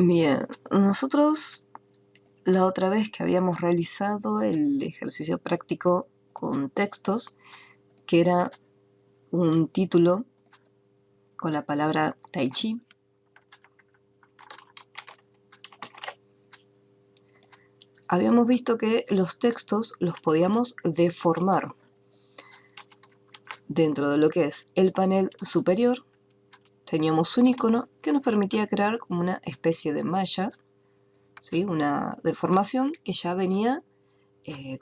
Bien, nosotros la otra vez que habíamos realizado el ejercicio práctico con textos, que era un título con la palabra Tai Chi, habíamos visto que los textos los podíamos deformar dentro de lo que es el panel superior. Teníamos un icono que nos permitía crear como una especie de malla, ¿sí? Una deformación que ya venía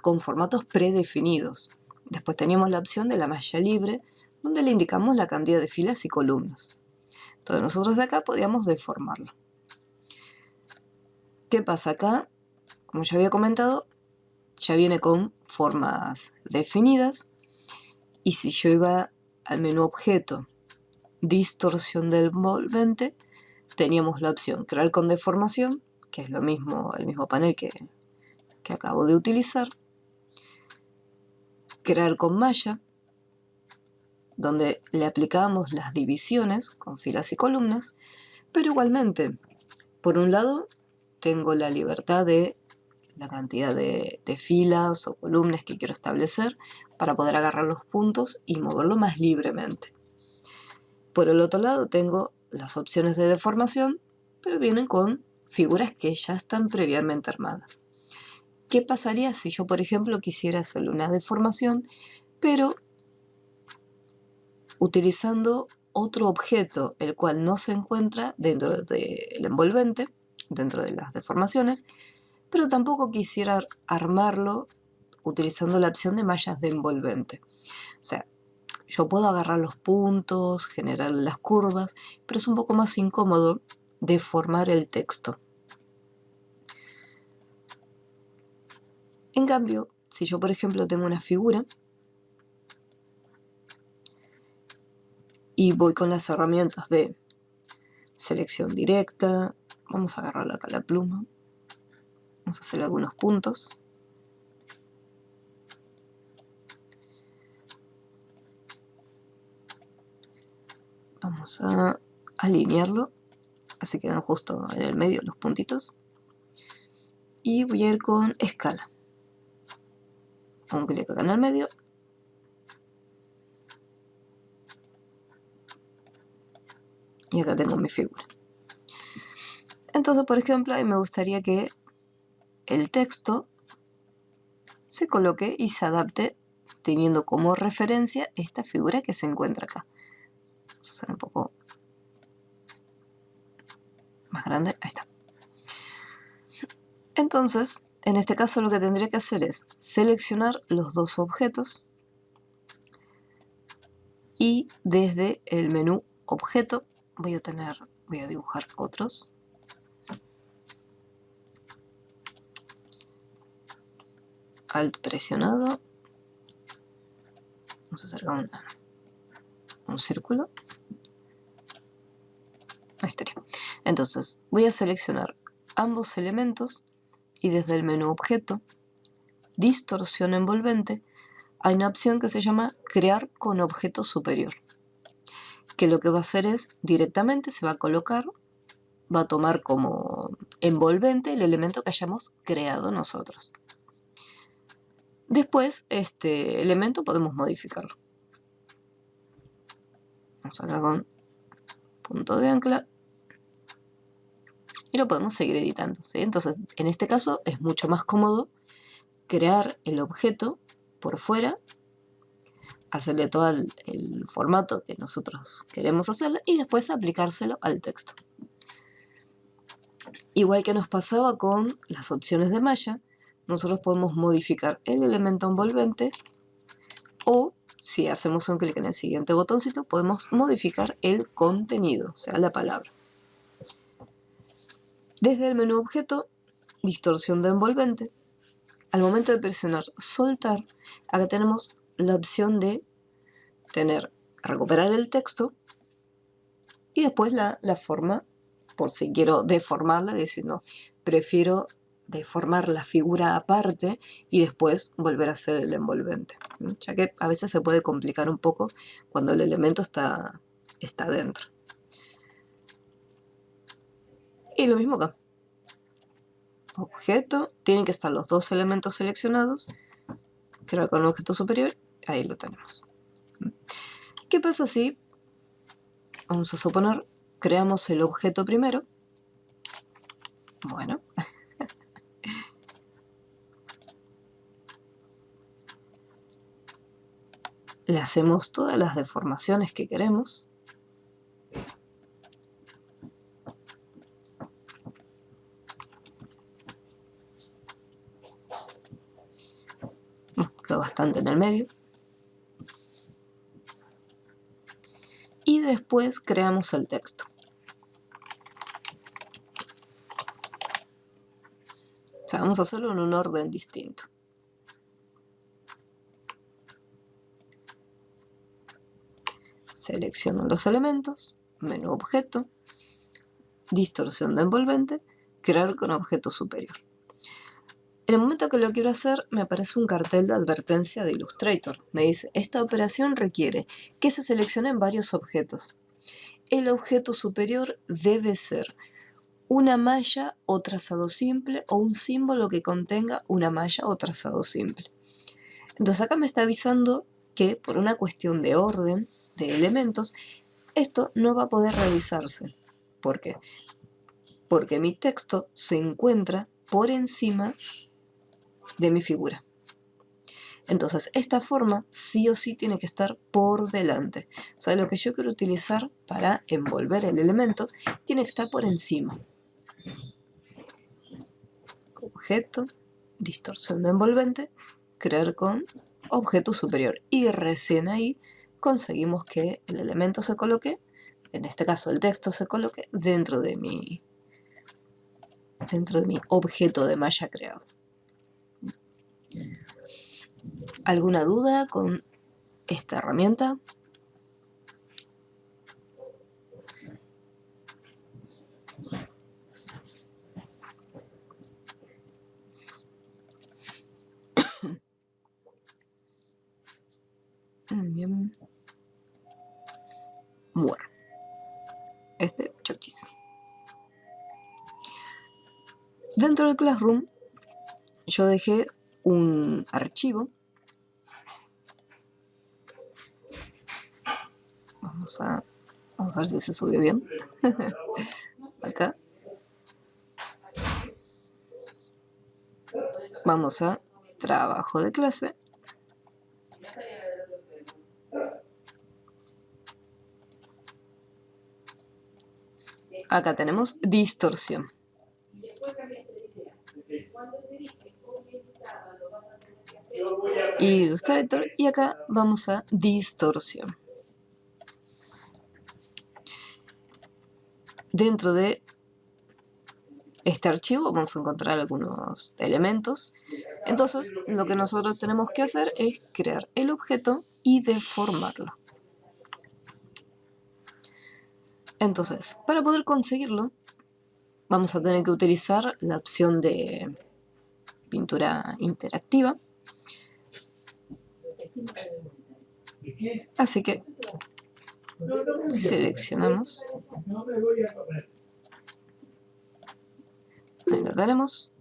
con formatos predefinidos. Después teníamos la opción de la malla libre, donde le indicamos la cantidad de filas y columnas. Entonces nosotros de acá podíamos deformarlo. ¿Qué pasa acá? Como ya había comentado, ya viene con formas definidas, y si yo iba al menú objeto, distorsión del envolvente, teníamos la opción crear con deformación, que es lo mismo, el mismo panel que acabo de utilizar, crear con malla, donde le aplicábamos las divisiones con filas y columnas, pero igualmente, por un lado, tengo la libertad de la cantidad de filas o columnas que quiero establecer para poder agarrar los puntos y moverlo más libremente. Por el otro lado tengo las opciones de deformación, pero vienen con figuras que ya están previamente armadas. ¿Qué pasaría si yo, por ejemplo, quisiera hacerle una deformación, pero utilizando otro objeto, el cual no se encuentra dentro del envolvente, dentro de las deformaciones, pero tampoco quisiera armarlo utilizando la opción de mallas de envolvente? O sea, yo puedo agarrar los puntos, generar las curvas, pero es un poco más incómodo deformar el texto. En cambio, si yo, por ejemplo, tengo una figura y voy con las herramientas de selección directa, vamos a agarrar acá la pluma, vamos a hacer algunos puntos. Vamos a alinearlo, así quedan justo en el medio los puntitos. Y voy a ir con escala. Un clic acá en el medio. Y acá tengo mi figura. Entonces, por ejemplo, a mí me gustaría que el texto se coloque y se adapte teniendo como referencia esta figura que se encuentra acá. Vamos a hacer un poco más grande. Ahí está. Entonces, en este caso lo que tendría que hacer es seleccionar los dos objetos y desde el menú objeto voy a dibujar otros. Alt presionado. Vamos a hacer un círculo. Ahí estaría. Entonces voy a seleccionar ambos elementos y desde el menú objeto, distorsión envolvente, hay una opción que se llama crear con objeto superior, que lo que va a hacer es directamente se va a colocar, va a tomar como envolvente el elemento que hayamos creado nosotros. Después este elemento podemos modificarlo. Vamos acá con punto de ancla y lo podemos seguir editando, ¿sí? Entonces, en este caso es mucho más cómodo crear el objeto por fuera, hacerle todo el formato que nosotros queremos hacerle y después aplicárselo al texto. Igual que nos pasaba con las opciones de malla, nosotros podemos modificar el elemento envolvente o, si hacemos un clic en el siguiente botoncito, podemos modificar el contenido, o sea, la palabra. Desde el menú objeto, distorsión de envolvente, al momento de presionar soltar, acá tenemos la opción de recuperar el texto y después la forma, por si quiero deformarla, diciendo prefiero deformar la figura aparte y después volver a hacer el envolvente, ya que a veces se puede complicar un poco cuando el elemento está dentro. Y lo mismo acá. Objeto, tienen que estar los dos elementos seleccionados. Crear con el objeto superior, ahí lo tenemos. ¿Qué pasa si, vamos a suponer, creamos el objeto primero? Bueno. Le hacemos todas las deformaciones que queremos. Quedó bastante en el medio. Y después creamos el texto. O sea, vamos a hacerlo en un orden distinto. Selecciono los elementos, menú objeto, distorsión de envolvente, crear con objeto superior. En el momento que lo quiero hacer, me aparece un cartel de advertencia de Illustrator. Me dice, esta operación requiere que se seleccionen varios objetos. El objeto superior debe ser una malla o trazado simple o un símbolo que contenga una malla o trazado simple. Entonces acá me está avisando que por una cuestión de orden de elementos, esto no va a poder realizarse. ¿Por qué? Porque mi texto se encuentra por encima de mi figura. Entonces, esta forma sí o sí tiene que estar por delante. O sea, lo que yo quiero utilizar para envolver el elemento tiene que estar por encima. Objeto, distorsión de envolvente, crear con objeto superior. Y recién ahí conseguimos que el elemento se coloque, en este caso el texto se coloque dentro de mi objeto de malla creado. ¿Alguna duda con esta herramienta? Bien. Bueno. Chauchis. Dentro del Classroom yo dejé un archivo. Vamos a ver si se subió bien. Acá. Vamos a trabajo de clase. Acá tenemos distorsión. Illustrator, y acá vamos a distorsión. Dentro de este archivo vamos a encontrar algunos elementos. Entonces, lo que nosotros tenemos que hacer es crear el objeto y deformarlo. Entonces, para poder conseguirlo, vamos a tener que utilizar la opción de pintura interactiva. Así que seleccionamos. Ahí lo tenemos.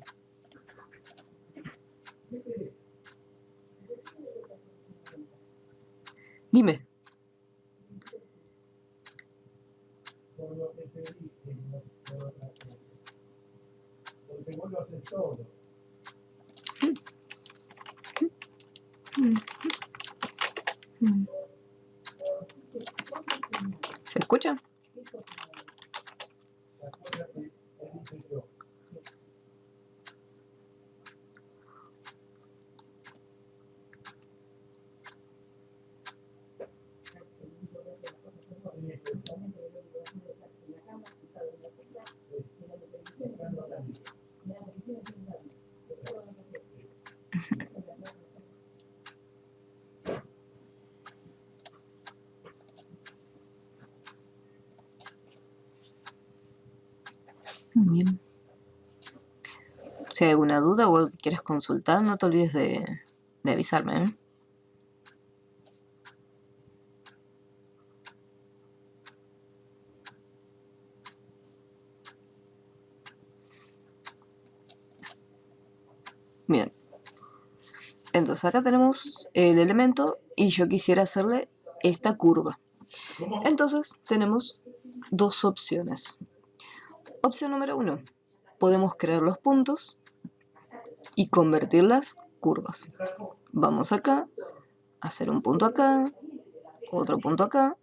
Dime. ¿Se escucha? Bien. Si hay alguna duda o algo que quieras consultar, no te olvides de avisarme, ¿eh? Bien. Entonces acá tenemos el elemento y yo quisiera hacerle esta curva. Entonces tenemos dos opciones. Opción número 1. Podemos crear los puntos y convertir las curvas. Vamos acá, hacer un punto acá, otro punto acá.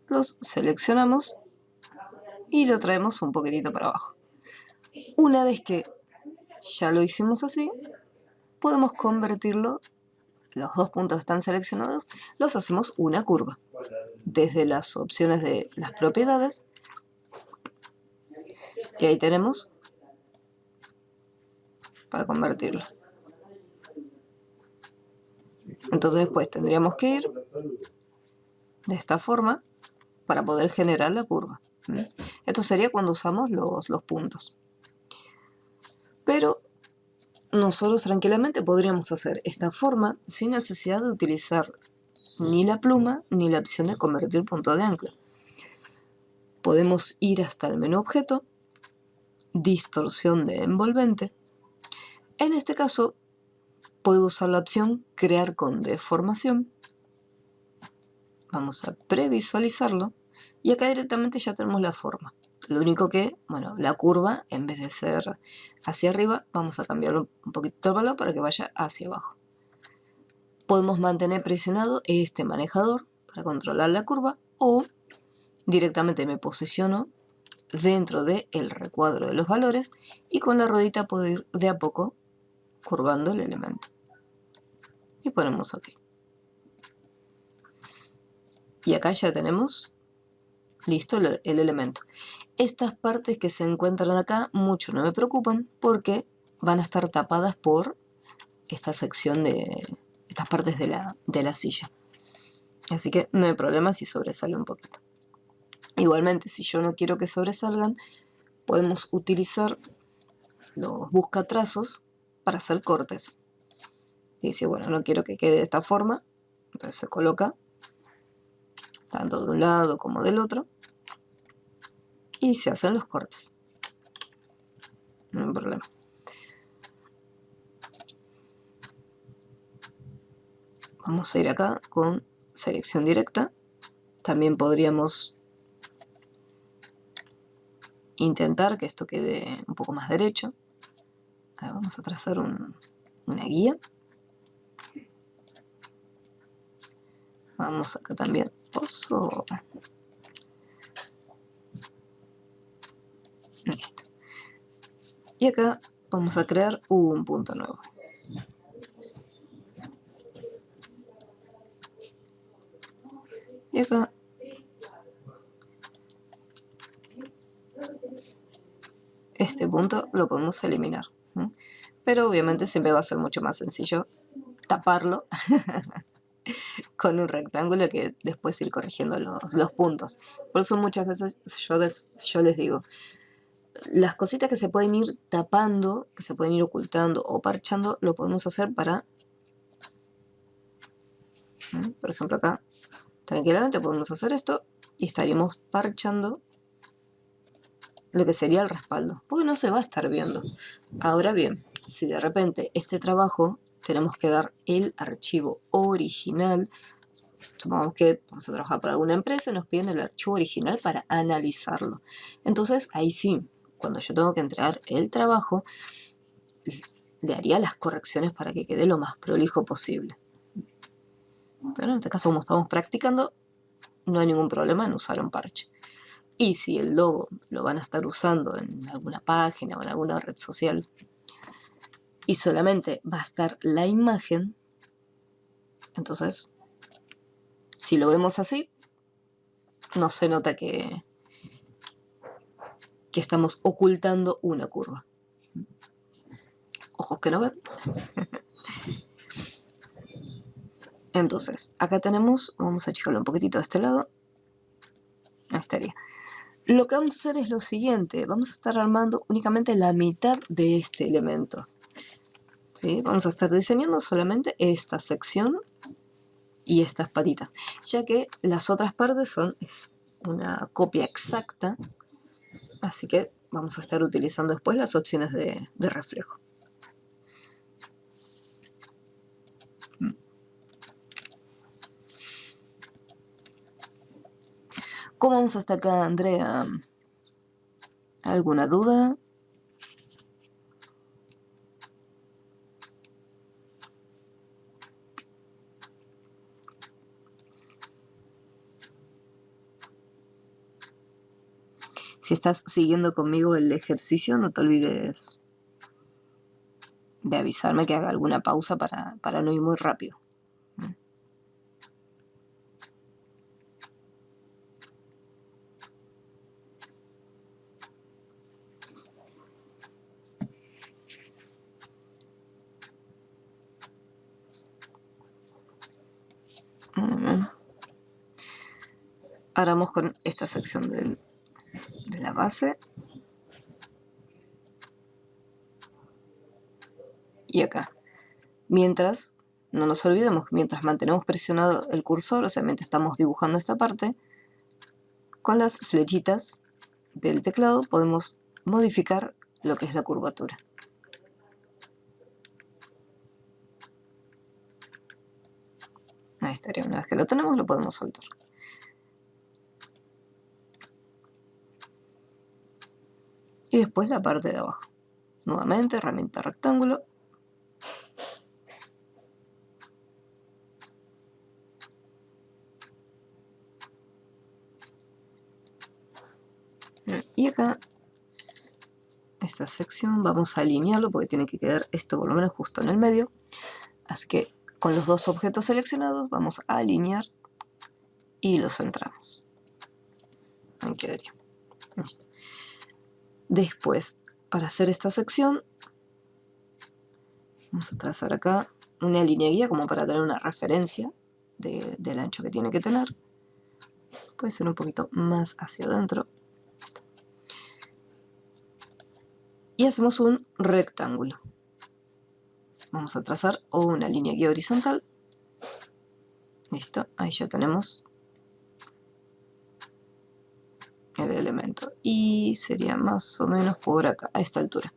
Los seleccionamos y lo traemos un poquitito para abajo. Una vez que ya lo hicimos así, podemos convertirlo, los dos puntos están seleccionados, los hacemos una curva. Desde las opciones de las propiedades, y ahí tenemos para convertirlo. Entonces después tendríamos que ir de esta forma para poder generar la curva. Esto sería cuando usamos los puntos. Pero nosotros tranquilamente podríamos hacer esta forma sin necesidad de utilizar ni la pluma ni la opción de convertir punto de ancla. Podemos ir hasta el menú objeto, distorsión de envolvente. En este caso, puedo usar la opción crear con deformación. Vamos a previsualizarlo y acá directamente ya tenemos la forma. Lo único que, bueno, la curva, en vez de ser hacia arriba, vamos a cambiarlo un poquito el valor para que vaya hacia abajo. Podemos mantener presionado este manejador para controlar la curva o directamente me posiciono dentro del recuadro de los valores y con la ruedita puedo ir de a poco curvando el elemento. Y ponemos OK. Y acá ya tenemos listo el elemento. Estas partes que se encuentran acá mucho no me preocupan porque van a estar tapadas por esta sección de estas partes de la silla. Así que no hay problema si sobresale un poquito. Igualmente, si yo no quiero que sobresalgan, podemos utilizar los buscatrazos para hacer cortes. Dice, bueno, no quiero que quede de esta forma, entonces se coloca tanto de un lado como del otro y se hacen los cortes. No hay problema. Vamos a ir acá con selección directa. También podríamos intentar que esto quede un poco más derecho. Ahora vamos a trazar una guía. Vamos acá también. Pozo. Listo. Y acá vamos a crear un punto nuevo. Y acá este punto lo podemos eliminar. Pero obviamente siempre va a ser mucho más sencillo taparlo con un rectángulo que después ir corrigiendo los puntos. Por eso muchas veces yo les digo, las cositas que se pueden ir tapando, que se pueden ir ocultando o parchando, lo podemos hacer para, por ejemplo acá, tranquilamente podemos hacer esto y estaríamos parchando lo que sería el respaldo, porque no se va a estar viendo. Ahora bien, si de repente este trabajo tenemos que dar el archivo original, supongamos que vamos a trabajar para alguna empresa, nos piden el archivo original para analizarlo. Entonces ahí sí, cuando yo tengo que entregar el trabajo, le haría las correcciones para que quede lo más prolijo posible. Pero en este caso, como estamos practicando, no hay ningún problema en usar un parche. Y si el logo lo van a estar usando en alguna página o en alguna red social y solamente va a estar la imagen, entonces, si lo vemos así, no se nota que estamos ocultando una curva. Ojos que no ven. Entonces, acá tenemos, vamos a achicarlo un poquitito de este lado. Ahí estaría. Lo que vamos a hacer es lo siguiente, vamos a estar armando únicamente la mitad de este elemento. ¿Sí? Vamos a estar diseñando solamente esta sección y estas patitas, ya que las otras partes son una copia exacta, así que vamos a estar utilizando después las opciones de reflejo. ¿Cómo vamos hasta acá, Andrea? ¿Alguna duda? Si estás siguiendo conmigo el ejercicio, no te olvides de avisarme que haga alguna pausa para no ir muy rápido. Ahora vamos con esta sección de la base. Y acá. Mientras, no nos olvidemos que mientras mantenemos presionado el cursor, o sea, mientras estamos dibujando esta parte, con las flechitas del teclado podemos modificar lo que es la curvatura. Ahí estaría. Una vez que lo tenemos, lo podemos soltar. Y después la parte de abajo. Nuevamente, herramienta rectángulo. Y acá, esta sección, vamos a alinearlo porque tiene que quedar esto por lo menos justo en el medio. Así que con los dos objetos seleccionados vamos a alinear y los centramos. Ahí quedaría. Listo. Después, para hacer esta sección, vamos a trazar acá una línea guía como para tener una referencia del ancho que tiene que tener. Puede ser un poquito más hacia adentro. Y hacemos un rectángulo. Vamos a trazar una línea guía horizontal. Listo, ahí ya tenemos el elemento. Y sería más o menos por acá, a esta altura.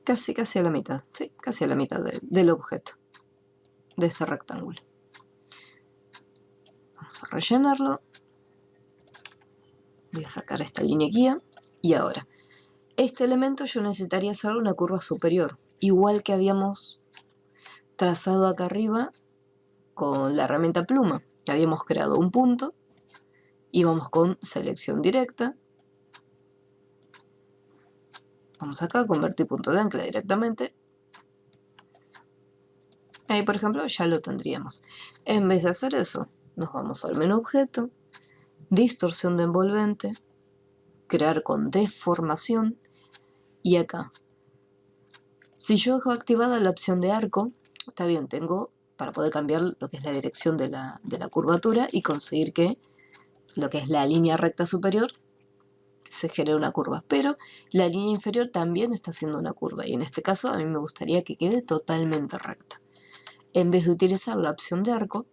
Casi a la mitad, sí, casi a la mitad del objeto, de este rectángulo. Vamos a rellenarlo. Voy a sacar esta línea guía. Y ahora, este elemento yo necesitaría hacer una curva superior, igual que habíamos trazado acá arriba con la herramienta pluma, que habíamos creado un punto, íbamos con selección directa, vamos acá a convertir punto de ancla directamente, ahí por ejemplo ya lo tendríamos. En vez de hacer eso, nos vamos al menú objeto, distorsión de envolvente, crear con deformación, y acá, si yo dejo activada la opción de arco, está bien, tengo para poder cambiar lo que es la dirección de la curvatura y conseguir que lo que es la línea recta superior se genere una curva, pero la línea inferior también está haciendo una curva, y en este caso a mí me gustaría que quede totalmente recta. En vez de utilizar la opción de arco,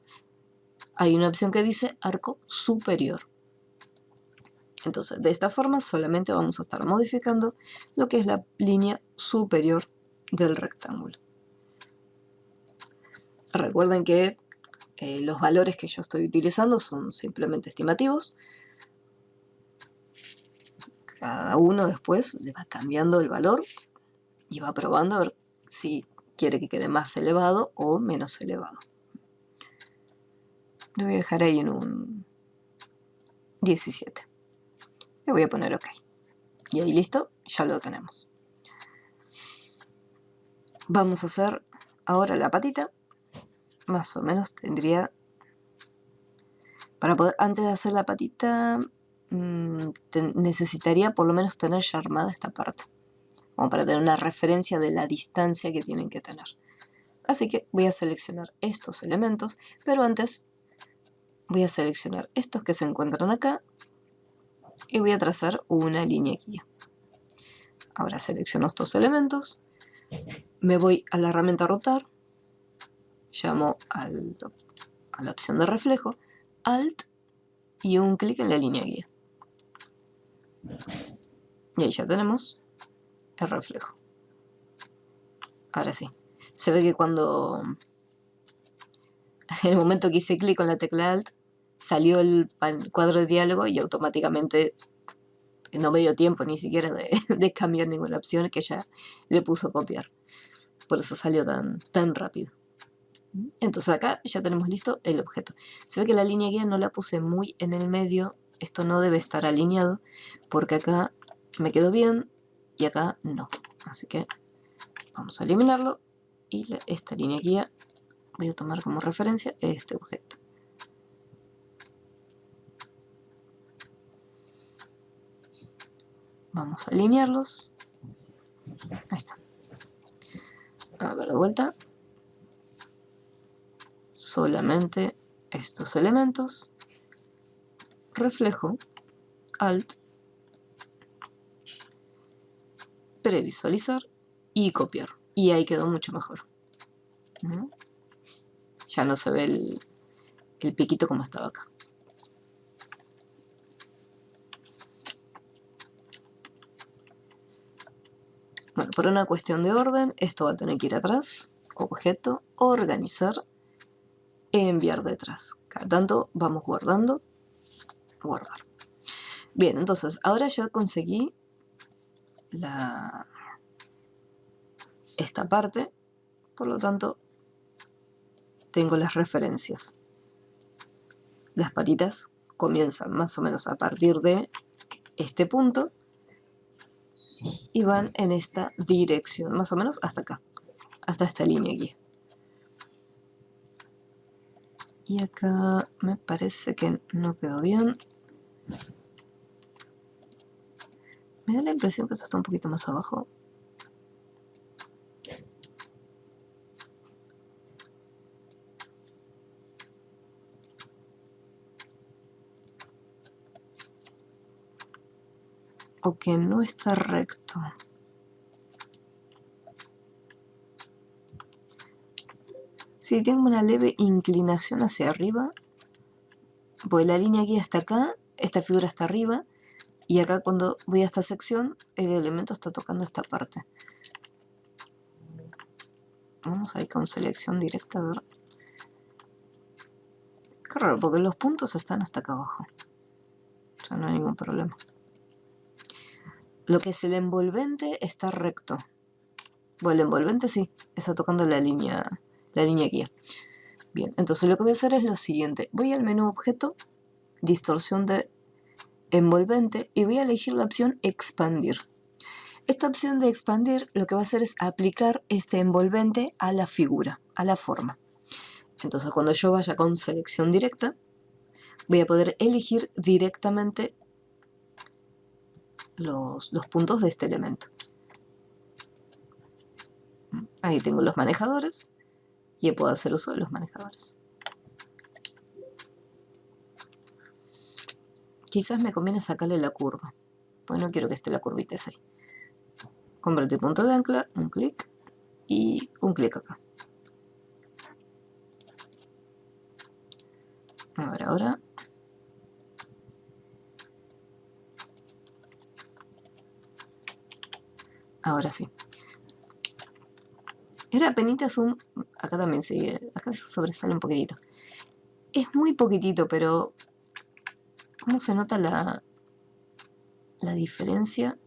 hay una opción que dice arco superior. Entonces, de esta forma solamente vamos a estar modificando lo que es la línea superior del rectángulo. Recuerden que los valores que yo estoy utilizando son simplemente estimativos. Cada uno después le va cambiando el valor y va probando a ver si quiere que quede más elevado o menos elevado. Lo voy a dejar ahí en un 17. Le voy a poner OK. Y ahí listo, ya lo tenemos. Vamos a hacer ahora la patita. Más o menos tendría... Para poder, antes de hacer la patita, necesitaría por lo menos tener ya armada esta parte, como para tener una referencia de la distancia que tienen que tener. Así que voy a seleccionar estos elementos, pero antes voy a seleccionar estos que se encuentran acá y voy a trazar una línea guía. Ahora selecciono estos elementos, me voy a la herramienta rotar, llamo a la opción de reflejo, Alt y un clic en la línea guía. Y ahí ya tenemos el reflejo. Ahora sí. Se ve que cuando en el momento que hice clic con la tecla Alt, salió el cuadro de diálogo y automáticamente no me dio tiempo ni siquiera de cambiar ninguna opción, que ya le puso copiar. Por eso salió tan rápido. Entonces acá ya tenemos listo el objeto. Se ve que la línea guía no la puse muy en el medio. Esto no debe estar alineado porque acá me quedó bien y acá no. Así que vamos a eliminarlo y esta línea guía voy a tomar como referencia este objeto. Vamos a alinearlos. Ahí está. A ver, de vuelta. Solamente estos elementos. Reflejo. Alt. Previsualizar. Y copiar. Y ahí quedó mucho mejor. Ya no se ve el piquito como estaba acá. Bueno, por una cuestión de orden, esto va a tener que ir atrás, objeto, organizar, enviar detrás. Cada tanto vamos guardando, guardar. Bien, entonces, ahora ya conseguí esta parte, por lo tanto, tengo las referencias. Las patitas comienzan más o menos a partir de este punto y van en esta dirección, más o menos hasta acá, hasta esta línea aquí. Y acá me parece que no quedó bien. Me da la impresión que esto está un poquito más abajo. O que no está recto. Sí, tengo una leve inclinación hacia arriba. Pues la línea aquí está acá, esta figura está arriba. Y acá cuando voy a esta sección, el elemento está tocando esta parte. Vamos a ir con selección directa a ver. Qué raro, porque los puntos están hasta acá abajo. O sea, no hay ningún problema. Lo que es el envolvente está recto. Bueno, el envolvente sí, está tocando la línea guía. Bien, entonces lo que voy a hacer es lo siguiente. Voy al menú objeto, distorsión de envolvente y voy a elegir la opción expandir. Esta opción de expandir lo que va a hacer es aplicar este envolvente a la figura, a la forma. Entonces cuando yo vaya con selección directa, voy a poder elegir directamente los puntos de este elemento. Ahí tengo los manejadores y puedo hacer uso de los manejadores. Quizás me conviene sacarle la curva, pues no quiero que esté la curvita esa ahí. Convertir punto de ancla, un clic y un clic acá. A ver, ahora. Ahora sí. Era penitas un... Acá también sigue. Acá se sobresale un poquitito. Es muy poquitito, pero... ¿Cómo se nota la diferencia?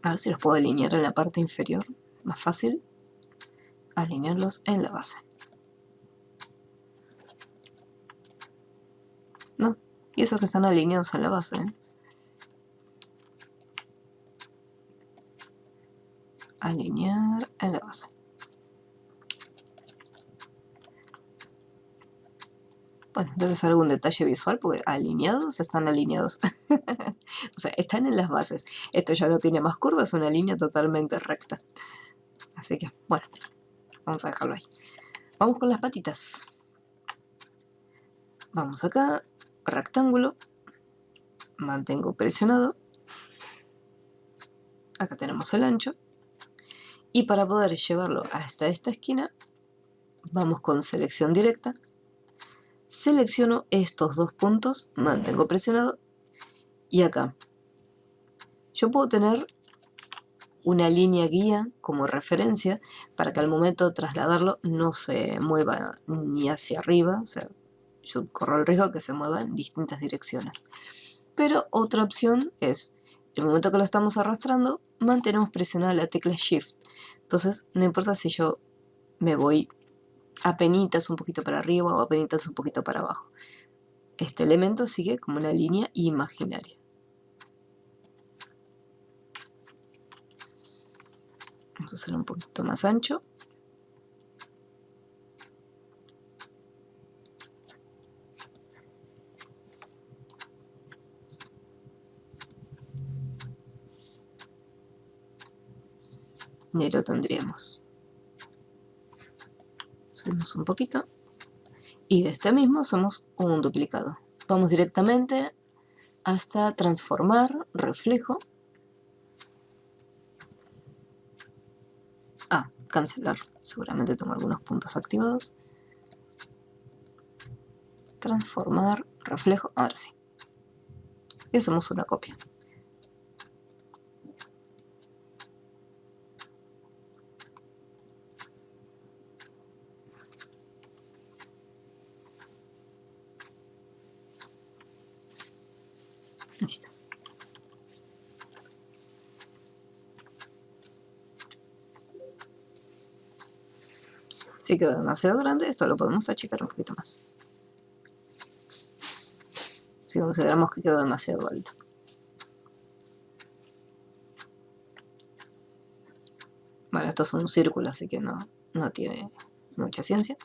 A ver si los puedo alinear en la parte inferior. Más fácil. Alinearlos en la base. No. Y esos que están alineados en la base. Alinear en la base. Bueno, debe ser algún detalle visual porque alineados están alineados. O sea, están en las bases. Esto ya no tiene más curvas, es una línea totalmente recta. Así que, bueno. Vamos a dejarlo ahí. Vamos con las patitas. Vamos acá, rectángulo, mantengo presionado. Acá tenemos el ancho. Y para poder llevarlo hasta esta esquina, vamos con selección directa. Selecciono estos dos puntos, mantengo presionado. Y acá, yo puedo tener una línea guía como referencia para que al momento de trasladarlo no se mueva ni hacia arriba. O sea, yo corro el riesgo de que se mueva en distintas direcciones. Pero otra opción es, el momento que lo estamos arrastrando, mantenemos presionada la tecla Shift. Entonces, no importa si yo me voy apenitas un poquito para arriba o apenitas un poquito para abajo. Este elemento sigue como una línea imaginaria. Vamos a hacer un poquito más ancho. Y ahí lo tendríamos. Subimos un poquito. Y de este mismo hacemos un duplicado. Vamos directamente hasta transformar, reflejo. Cancelar. Seguramente tengo algunos puntos activados. Transformar, reflejo. Ahora sí. Y hacemos una copia. Listo. Si quedó demasiado grande, esto lo podemos achicar un poquito más. Si consideramos que quedó demasiado alto. Bueno, esto es un círculo, así que no tiene mucha ciencia.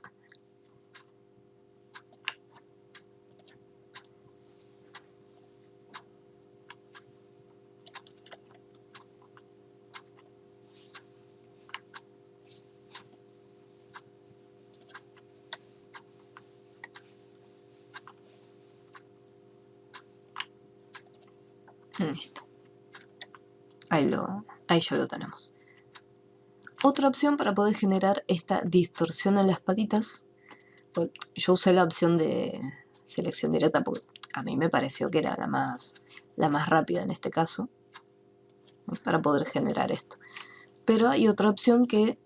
Listo. Ahí ya lo tenemos. Otra opción para poder generar esta distorsión en las patitas. Yo usé la opción de selección directa porque a mí me pareció que era la más rápida en este caso, para poder generar esto. Pero hay otra opción que,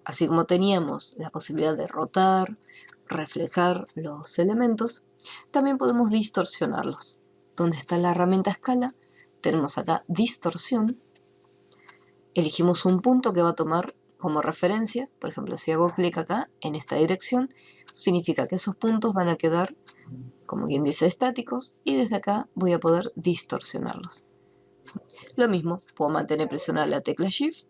así como teníamos la posibilidad de rotar, reflejar los elementos, también podemos distorsionarlos. Donde está la herramienta escala, tenemos acá distorsión. Elegimos un punto que va a tomar como referencia. Por ejemplo, si hago clic acá en esta dirección, significa que esos puntos van a quedar, como quien dice, estáticos, y desde acá voy a poder distorsionarlos. Lo mismo, puedo mantener presionada la tecla Shift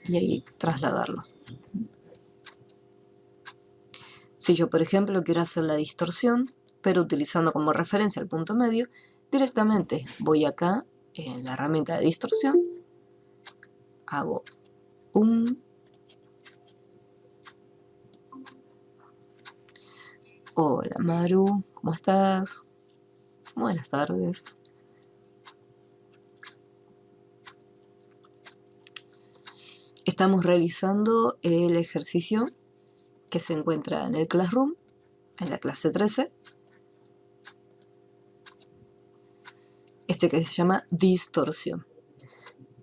y ahí trasladarlos. Si yo, por ejemplo, quiero hacer la distorsión, pero utilizando como referencia el punto medio, directamente voy acá en la herramienta de distorsión, hago un... Hola Maru, ¿cómo estás? Buenas tardes. Estamos realizando el ejercicio que se encuentra en el Classroom, en la clase 13. Este que se llama distorsión.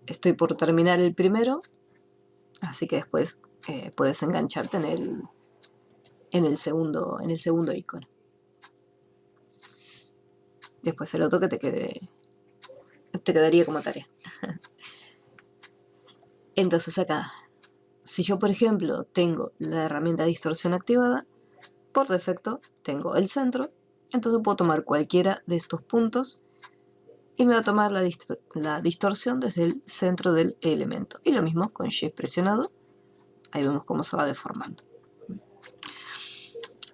Estoy por terminar el primero, así que después puedes engancharte en el segundo icono. Después el otro que te quedaría como tarea. Entonces acá, si yo por ejemplo tengo la herramienta de distorsión activada, por defecto tengo el centro, entonces puedo tomar cualquiera de estos puntos y me va a tomar la distorsión desde el centro del elemento. Y lo mismo con Shift presionado, ahí vemos cómo se va deformando.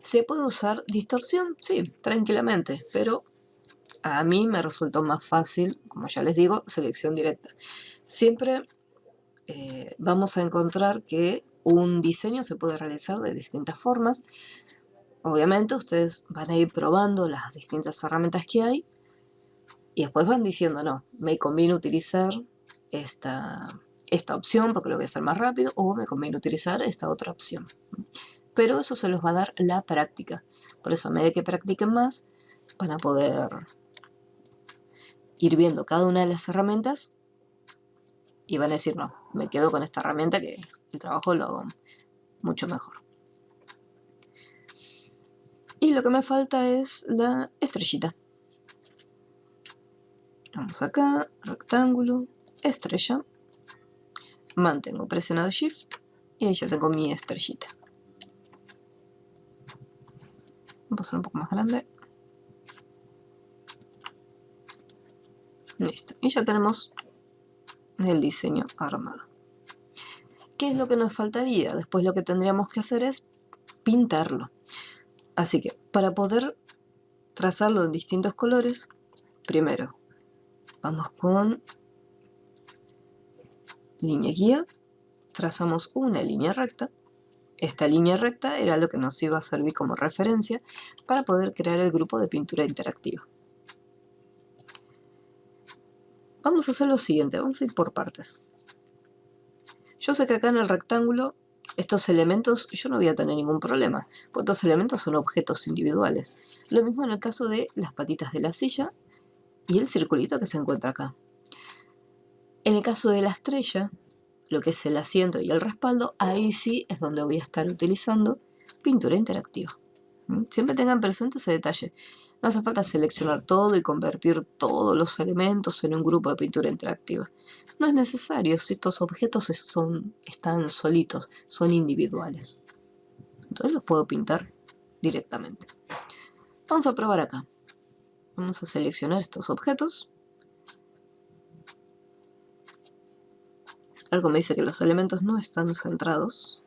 ¿Se puede usar distorsión? Sí, tranquilamente, pero a mí me resultó más fácil, como ya les digo, selección directa. Siempre vamos a encontrar que un diseño se puede realizar de distintas formas. Obviamente ustedes van a ir probando las distintas herramientas que hay y después van diciendo, no, me conviene utilizar esta opción porque lo voy a hacer más rápido, o me conviene utilizar esta otra opción. Pero eso se los va a dar la práctica. Por eso a medida que practiquen más, van a poder ir viendo cada una de las herramientas y van a decir, no, me quedo con esta herramienta que el trabajo lo hago mucho mejor. Y lo que me falta es la estrellita. Vamos acá, rectángulo, estrella. Mantengo presionado Shift y ahí ya tengo mi estrellita. Voy a hacer un poco más grande. Listo. Y ya tenemos el diseño armado. ¿Qué es lo que nos faltaría? Después lo que tendríamos que hacer es pintarlo. Así que para poder trazarlo en distintos colores, primero vamos con línea guía, trazamos una línea recta. Esta línea recta era lo que nos iba a servir como referencia para poder crear el grupo de pintura interactiva. Vamos a hacer lo siguiente, vamos a ir por partes. Yo sé que acá en el rectángulo estos elementos yo no voy a tener ningún problema, porque estos elementos son objetos individuales. Lo mismo en el caso de las patitas de la silla y el circulito que se encuentra acá. En el caso de la estrella, lo que es el asiento y el respaldo, ahí sí es donde voy a estar utilizando pintura interactiva. Siempre tengan presente ese detalle. No hace falta seleccionar todo y convertir todos los elementos en un grupo de pintura interactiva. No es necesario si estos objetos están solitos, son individuales. Entonces los puedo pintar directamente. Vamos a probar acá. Vamos a seleccionar estos objetos. Algo me dice que los elementos no están centrados.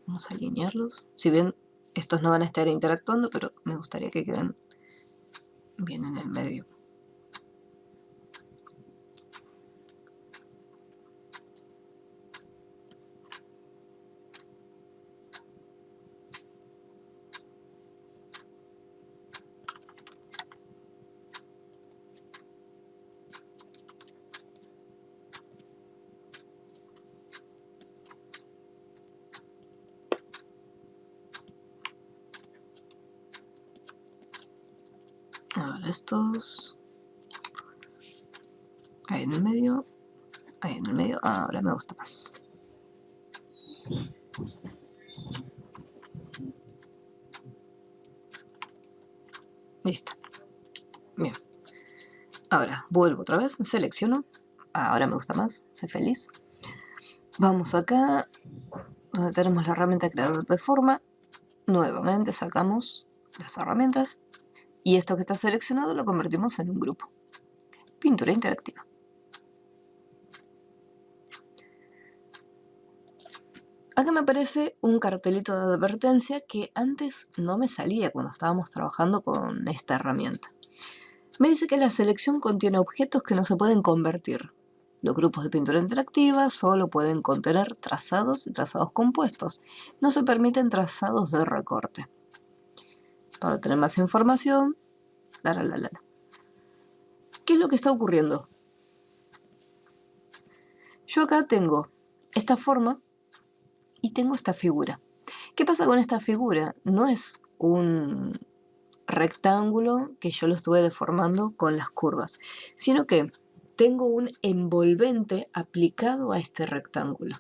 Vamos a alinearlos. Si bien estos no van a estar interactuando, pero me gustaría que queden bien en el medio. Ahora estos. Ahí en el medio. Ahí en el medio. Ahora me gusta más. Listo. Bien. Ahora vuelvo otra vez. Selecciono. Ahora me gusta más. Soy feliz. Vamos acá. Donde tenemos la herramienta creador de forma. Nuevamente sacamos las herramientas. Y esto que está seleccionado lo convertimos en un grupo. Pintura interactiva. Acá me aparece un cartelito de advertencia que antes no me salía cuando estábamos trabajando con esta herramienta. Me dice que la selección contiene objetos que no se pueden convertir. Los grupos de pintura interactiva solo pueden contener trazados y trazados compuestos. No se permiten trazados de recorte. Para tener más información, ¿qué es lo que está ocurriendo? Yo acá tengo esta forma y tengo esta figura. ¿Qué pasa con esta figura? No es un rectángulo que yo lo estuve deformando con las curvas, sino que tengo un envolvente aplicado a este rectángulo.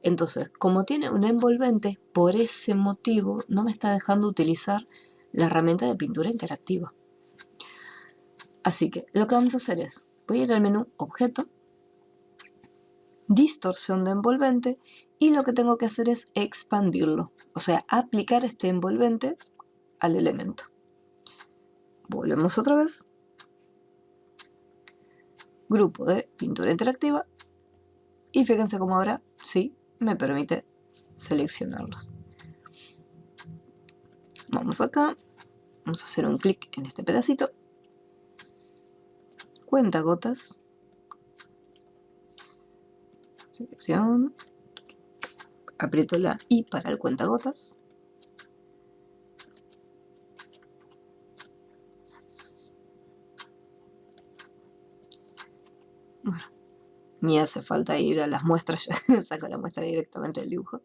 Entonces, como tiene un envolvente, por ese motivo no me está dejando utilizar la herramienta de pintura interactiva. Así que lo que vamos a hacer es, voy a ir al menú Objeto, Distorsión de envolvente, y lo que tengo que hacer es expandirlo, o sea, aplicar este envolvente al elemento. Volvemos otra vez. Grupo de pintura interactiva. Y fíjense cómo ahora sí me permite seleccionarlos. Vamos acá. Vamos a hacer un clic en este pedacito. Cuentagotas. Selección. Aprieto la I para el cuentagotas. Bueno, ni hace falta ir a las muestras, ya saco la muestra directamente del dibujo.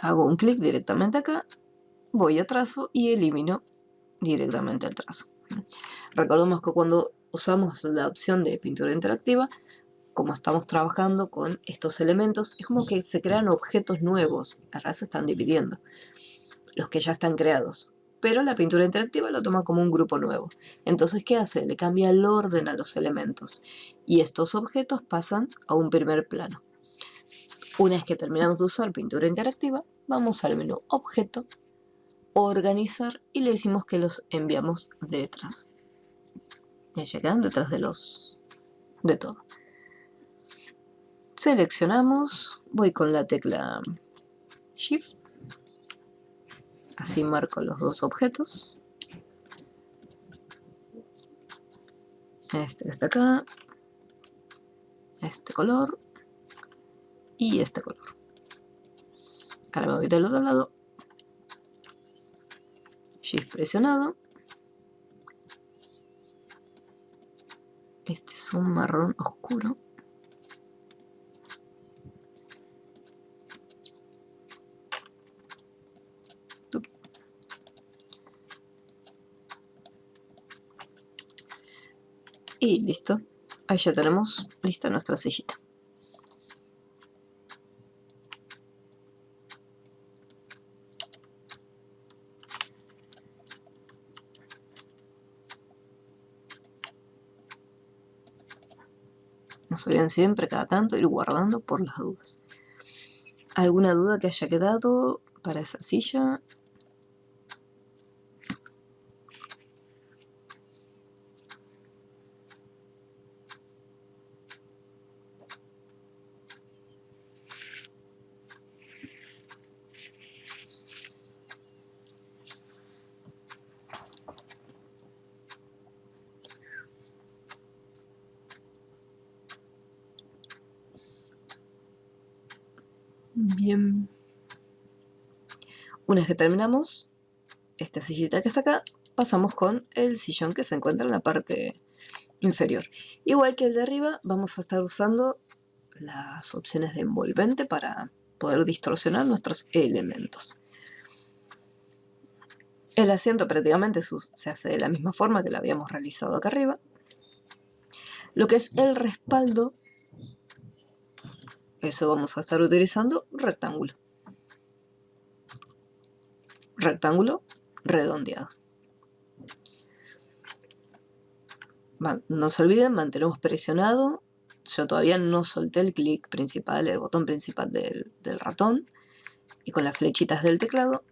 Hago un clic directamente acá, voy a trazo y elimino directamente el trazo. Recordemos que cuando usamos la opción de pintura interactiva, como estamos trabajando con estos elementos, es como que se crean objetos nuevos. Ahora se están dividiendo los que ya están creados. Pero la pintura interactiva lo toma como un grupo nuevo. Entonces, ¿qué hace? Le cambia el orden a los elementos. Y estos objetos pasan a un primer plano. Una vez que terminamos de usar pintura interactiva, vamos al menú Objeto, Organizar y le decimos que los enviamos detrás. Ya quedan detrás de todo. Seleccionamos, voy con la tecla Shift, así marco los dos objetos. Este que está acá, este color y este color. Ahora me voy del otro lado, Shift presionado. Este es un marrón oscuro. Y listo. Ahí ya tenemos lista nuestra sillita. No se olviden siempre, cada tanto, ir guardando por las dudas. ¿Alguna duda que haya quedado para esa silla? Bien. Una vez que terminamos esta sillita que está acá, pasamos con el sillón que se encuentra en la parte inferior. Igual que el de arriba, vamos a estar usando las opciones de envolvente para poder distorsionar nuestros elementos. El asiento prácticamente se hace de la misma forma que lo habíamos realizado acá arriba. Lo que es el respaldo, eso vamos a estar utilizando rectángulo. Rectángulo redondeado. No se olviden, mantenemos presionado. Yo todavía no solté el clic principal, el botón principal del ratón. Y con las flechitas del teclado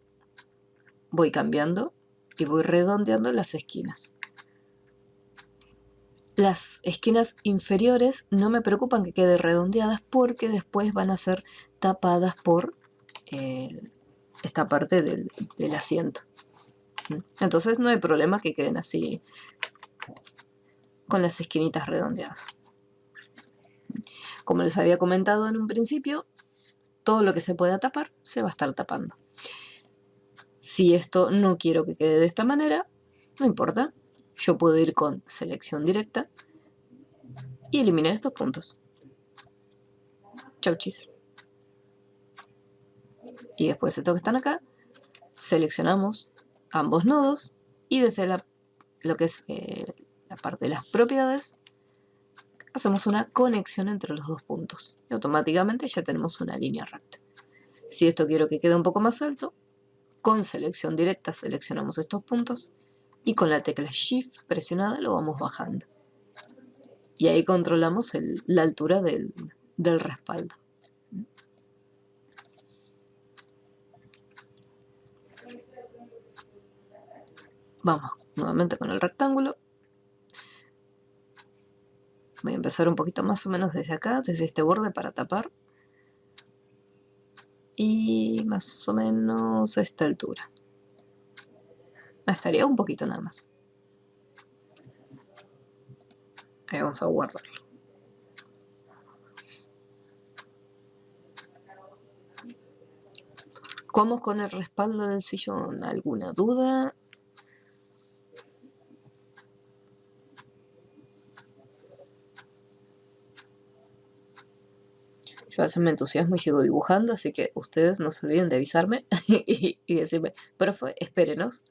voy cambiando y voy redondeando las esquinas. Las esquinas inferiores no me preocupan que queden redondeadas porque después van a ser tapadas por esta parte del asiento. Entonces no hay problema que queden así con las esquinitas redondeadas. Como les había comentado en un principio, todo lo que se pueda tapar se va a estar tapando. Si esto no quiero que quede de esta manera, no importa. Yo puedo ir con selección directa y eliminar estos puntos. Chau chis. Y después estos que están acá, seleccionamos ambos nodos y desde lo que es la parte de las propiedades, hacemos una conexión entre los dos puntos. Y automáticamente ya tenemos una línea recta. Si esto quiero que quede un poco más alto, con selección directa seleccionamos estos puntos y con la tecla Shift presionada lo vamos bajando. Y ahí controlamos la altura del respaldo. Vamos nuevamente con el rectángulo. Voy a empezar un poquito más o menos desde acá, desde este borde para tapar. y más o menos a esta altura. Estaría un poquito nada más. Ahí vamos a guardarlo. ¿Cómo con el respaldo del sillón? ¿Alguna duda? Yo a veces me entusiasmo y sigo dibujando, así que ustedes no se olviden de avisarme y decirme, profe, espérenos.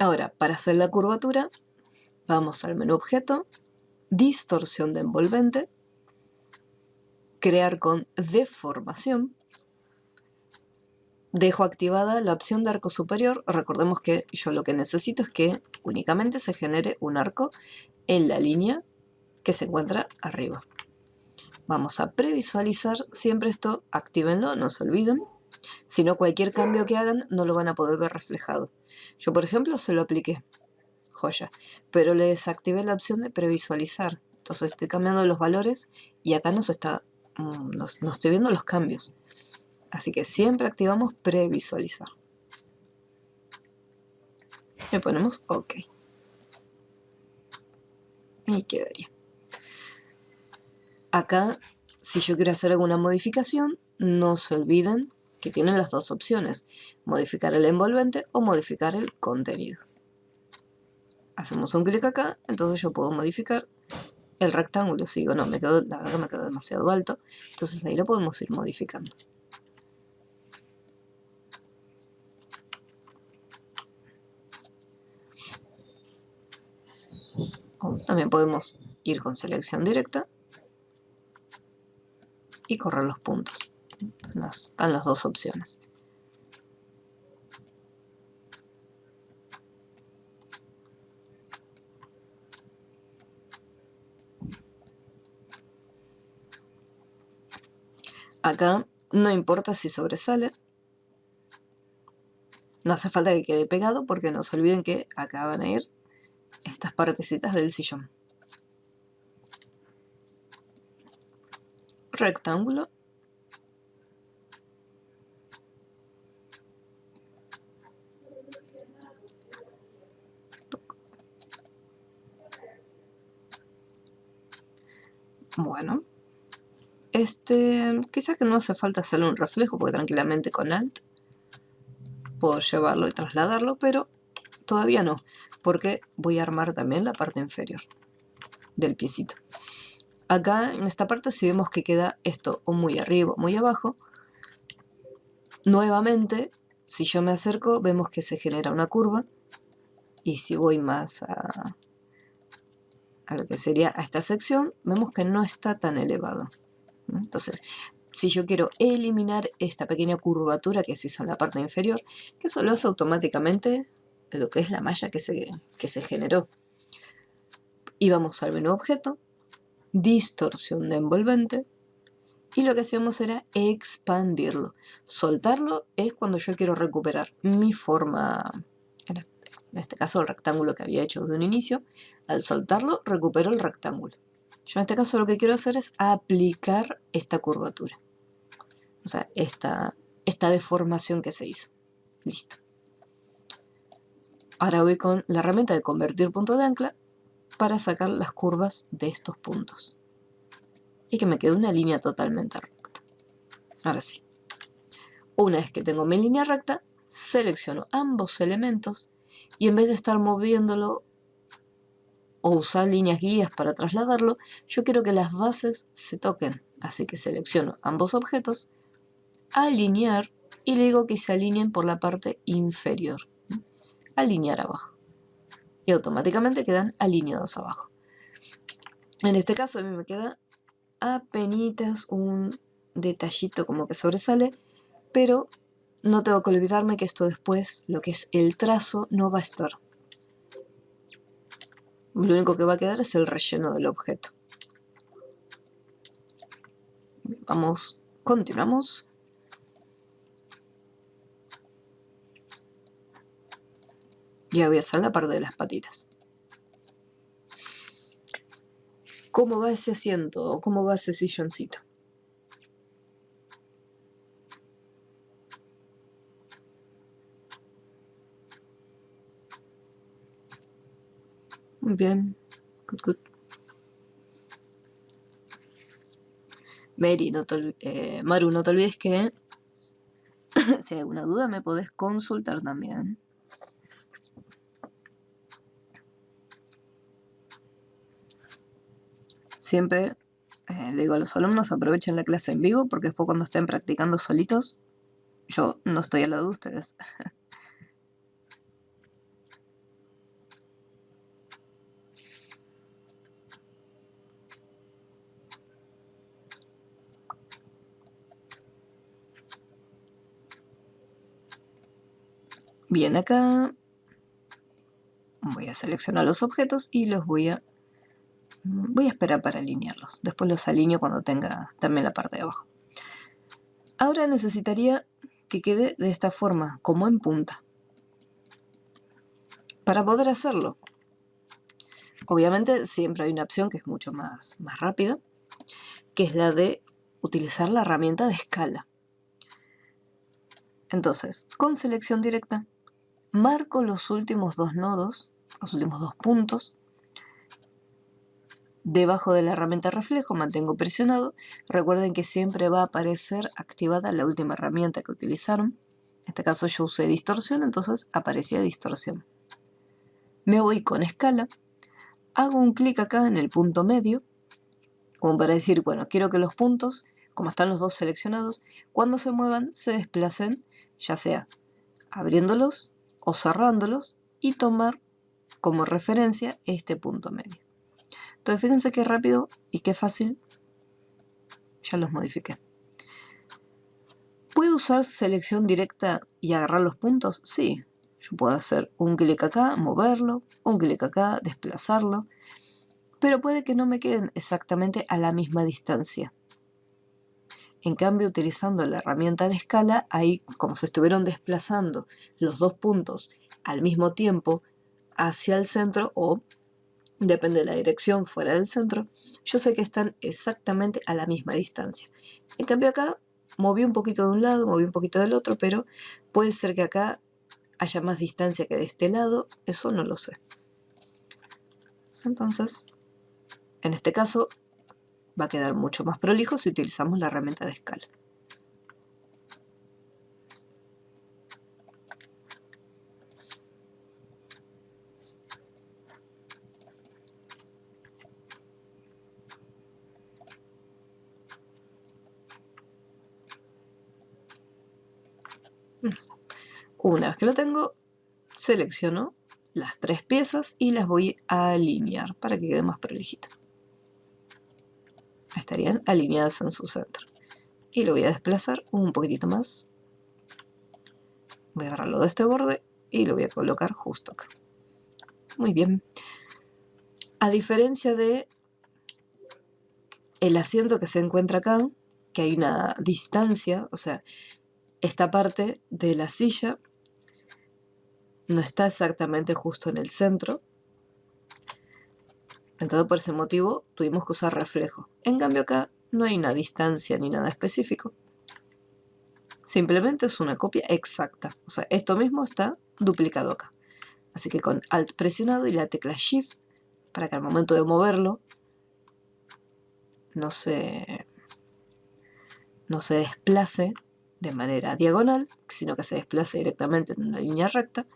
Ahora, para hacer la curvatura, vamos al menú objeto, distorsión de envolvente, crear con deformación. Dejo activada la opción de arco superior. Recordemos que yo lo que necesito es que únicamente se genere un arco en la línea que se encuentra arriba. Vamos a previsualizar, siempre esto actívenlo, no se olviden. Si no, cualquier cambio que hagan no lo van a poder ver reflejado. Yo, por ejemplo, se lo apliqué, joya, pero le desactivé la opción de previsualizar. Entonces estoy cambiando los valores y acá no estoy viendo los cambios. Así que siempre activamos previsualizar. Le ponemos OK. Y quedaría. Acá, si yo quiero hacer alguna modificación, no se olviden que tienen las dos opciones. Modificar el envolvente o modificar el contenido. Hacemos un clic acá, entonces yo puedo modificar el rectángulo. Si digo, no, la verdad que me quedó demasiado alto. Entonces ahí lo podemos ir modificando. También podemos ir con selección directa y correr los puntos. Están las dos opciones. Acá no importa si sobresale. No hace falta que quede pegado porque no se olviden que acá van a ir estas partecitas del sillón. Rectángulo. Bueno. Quizá que no hace falta hacerle un reflejo porque tranquilamente con Alt puedo llevarlo y trasladarlo, pero todavía no, porque voy a armar también la parte inferior del piecito. Acá en esta parte si vemos que queda esto o muy arriba o muy abajo, nuevamente si yo me acerco vemos que se genera una curva y si voy más a lo que sería a esta sección, vemos que no está tan elevado. Entonces, si yo quiero eliminar esta pequeña curvatura que se hizo en la parte inferior, que eso lo hace automáticamente lo que es la malla que se generó. Y vamos al menú objeto, distorsión de envolvente, y lo que hacíamos era expandirlo. Soltarlo es cuando yo quiero recuperar mi forma, en este caso el rectángulo que había hecho desde un inicio. Al soltarlo recupero el rectángulo. Yo en este caso lo que quiero hacer es aplicar esta curvatura. O sea, esta deformación que se hizo. Listo. Ahora voy con la herramienta de convertir punto de ancla para sacar las curvas de estos puntos. Y que me quede una línea totalmente recta. Ahora sí. Una vez que tengo mi línea recta, selecciono ambos elementos y en vez de estar moviéndolo o usar líneas guías para trasladarlo, yo quiero que las bases se toquen. Así que selecciono ambos objetos, alinear y le digo que se alineen por la parte inferior. Alinear abajo. Y automáticamente quedan alineados abajo. En este caso a mí me queda apenitas un detallito como que sobresale, pero no tengo que olvidarme que esto después, lo que es el trazo, no va a estar. Lo único que va a quedar es el relleno del objeto. Vamos, continuamos. Ya voy a hacer la parte de las patitas. ¿Cómo va ese asiento? ¿Cómo va ese silloncito? Muy bien. Good, good. Mary, Maru, no te olvides que si hay alguna duda me podés consultar también. Siempre le digo a los alumnos, aprovechen la clase en vivo porque después cuando estén practicando solitos, yo no estoy al lado de ustedes. Bien, acá voy a seleccionar los objetos y los voy a esperar para alinearlos. Después los alineo cuando tenga también la parte de abajo. Ahora necesitaría que quede de esta forma, como en punta. Para poder hacerlo, obviamente siempre hay una opción que es mucho más rápida, que es la de utilizar la herramienta de escala. Entonces, con selección directa, marco los últimos dos nodos, los últimos dos puntos. Debajo de la herramienta reflejo mantengo presionado. Recuerden que siempre va a aparecer activada la última herramienta que utilizaron. En este caso yo usé distorsión, entonces aparecía distorsión. Me voy con escala, hago un clic acá en el punto medio, como para decir, bueno, quiero que los puntos, como están los dos seleccionados, cuando se muevan se desplacen, ya sea abriéndolos o cerrándolos, y tomar como referencia este punto medio. Entonces fíjense qué rápido y qué fácil, ya los modifiqué. ¿Puedo usar selección directa y agarrar los puntos? Sí, yo puedo hacer un clic acá, moverlo, un clic acá, desplazarlo, pero puede que no me queden exactamente a la misma distancia. En cambio, utilizando la herramienta de escala, ahí como se estuvieron desplazando los dos puntos al mismo tiempo hacia el centro, o depende de la dirección fuera del centro, yo sé que están exactamente a la misma distancia. En cambio acá moví un poquito de un lado, moví un poquito del otro, pero puede ser que acá haya más distancia que de este lado, eso no lo sé. Entonces, en este caso, va a quedar mucho más prolijo si utilizamos la herramienta de escala. Una vez que lo tengo, selecciono las tres piezas y las voy a alinear para que quede más prolijito. Estarían alineadas en su centro. Y lo voy a desplazar un poquitito más. Voy a agarrarlo de este borde y lo voy a colocar justo acá. Muy bien. A diferencia de el asiento que se encuentra acá, que hay una distancia, o sea, esta parte de la silla no está exactamente justo en el centro. Entonces por ese motivo tuvimos que usar reflejo. En cambio acá no hay una distancia ni nada específico. Simplemente es una copia exacta. O sea, esto mismo está duplicado acá. Así que con Alt presionado y la tecla Shift, para que al momento de moverlo no se desplace de manera diagonal, sino que se desplace directamente en una línea recta,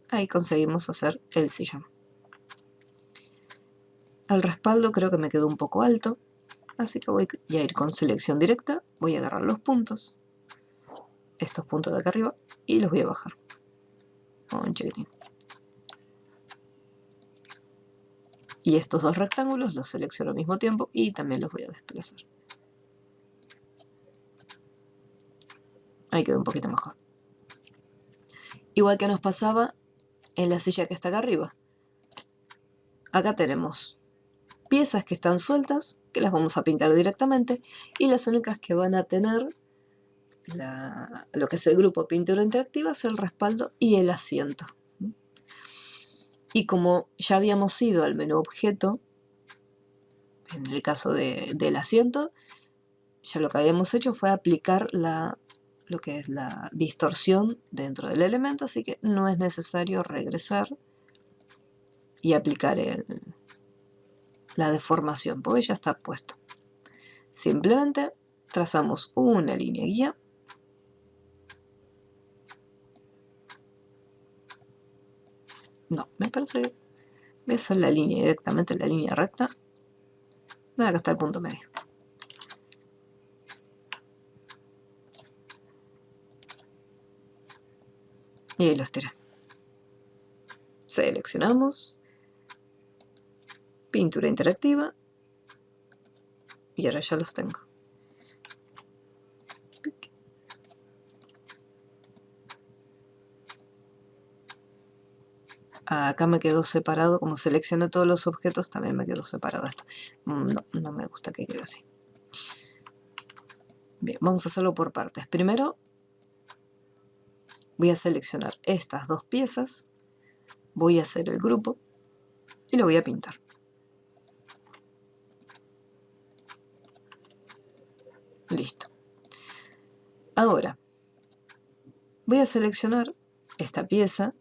ahí conseguimos hacer el sillón. El respaldo creo que me quedó un poco alto, así que voy a ir con selección directa, voy a agarrar los puntos, estos puntos de acá arriba, y los voy a bajar. Un chiquitín. Y estos dos rectángulos los selecciono al mismo tiempo y también los voy a desplazar. Ahí quedó un poquito mejor. Igual que nos pasaba en la silla que está acá arriba. Acá tenemos piezas que están sueltas, que las vamos a pintar directamente, y las únicas que van a tener lo que es el grupo pintura interactiva es el respaldo y el asiento. Y como ya habíamos ido al menú objeto, en el caso del asiento, ya lo que habíamos hecho fue aplicar lo que es la distorsión dentro del elemento, así que no es necesario regresar y aplicar la deformación, porque ya está puesto. Simplemente trazamos una línea guía. No, me parece que voy a hacer la línea directamente, la línea recta. No, acá está el punto medio. Y ahí los tiré. Seleccionamos. Pintura interactiva. Y ahora ya los tengo. Acá me quedó separado, como seleccioné todos los objetos, también me quedó separado esto. No me gusta que quede así. Bien, vamos a hacerlo por partes. Primero voy a seleccionar estas dos piezas, voy a hacer el grupo y lo voy a pintar. Listo. Ahora voy a seleccionar esta pieza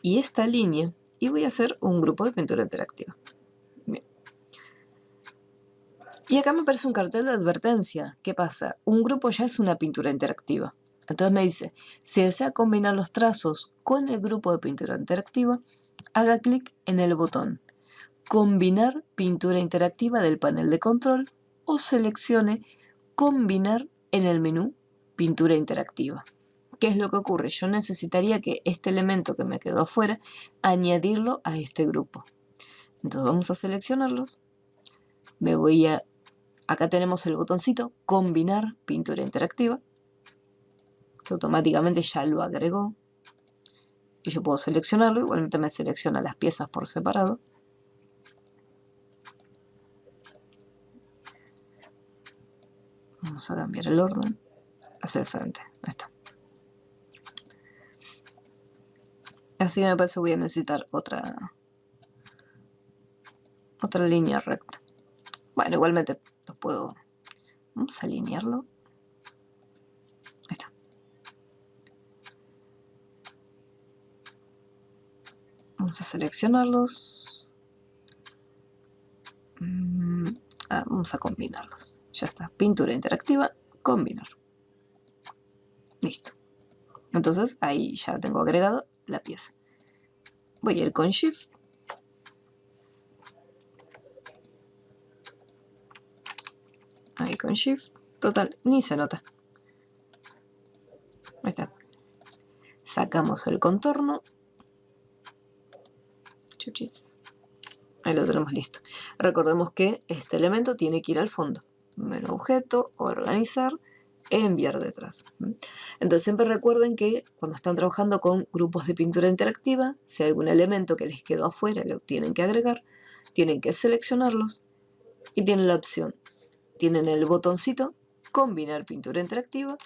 y esta línea y voy a hacer un grupo de pintura interactiva. Bien. Y acá me aparece un cartel de advertencia. ¿Qué pasa? Un grupo ya es una pintura interactiva. Entonces me dice, si desea combinar los trazos con el grupo de pintura interactiva, haga clic en el botón Combinar pintura interactiva del panel de control o seleccione Combinar en el menú Pintura interactiva. ¿Qué es lo que ocurre? Yo necesitaría que este elemento que me quedó afuera, añadirlo a este grupo. Entonces vamos a seleccionarlos. Me voy a... Acá tenemos el botoncito Combinar pintura interactiva, que automáticamente ya lo agregó. Y yo puedo seleccionarlo, igualmente me selecciona las piezas por separado. Vamos a cambiar el orden hacia el frente. Ahí está. Así me parece que voy a necesitar otra línea recta. Bueno, igualmente los puedo... Vamos a alinearlo. Ahí está. Vamos a seleccionarlos. Vamos a combinarlos. Ya está. Pintura interactiva, combinar. Listo. Entonces ahí ya tengo agregado la pieza. Voy a ir con Shift. Ahí con Shift. Total, ni se nota. Ahí está. Sacamos el contorno. Chuchis. Ahí lo tenemos listo. Recordemos que este elemento tiene que ir al fondo. Menú objeto, organizar, enviar detrás. Entonces siempre recuerden que cuando están trabajando con grupos de pintura interactiva, si hay algún elemento que les quedó afuera, lo tienen que agregar, tienen que seleccionarlos y tienen la opción. Tienen el botoncito combinar pintura interactiva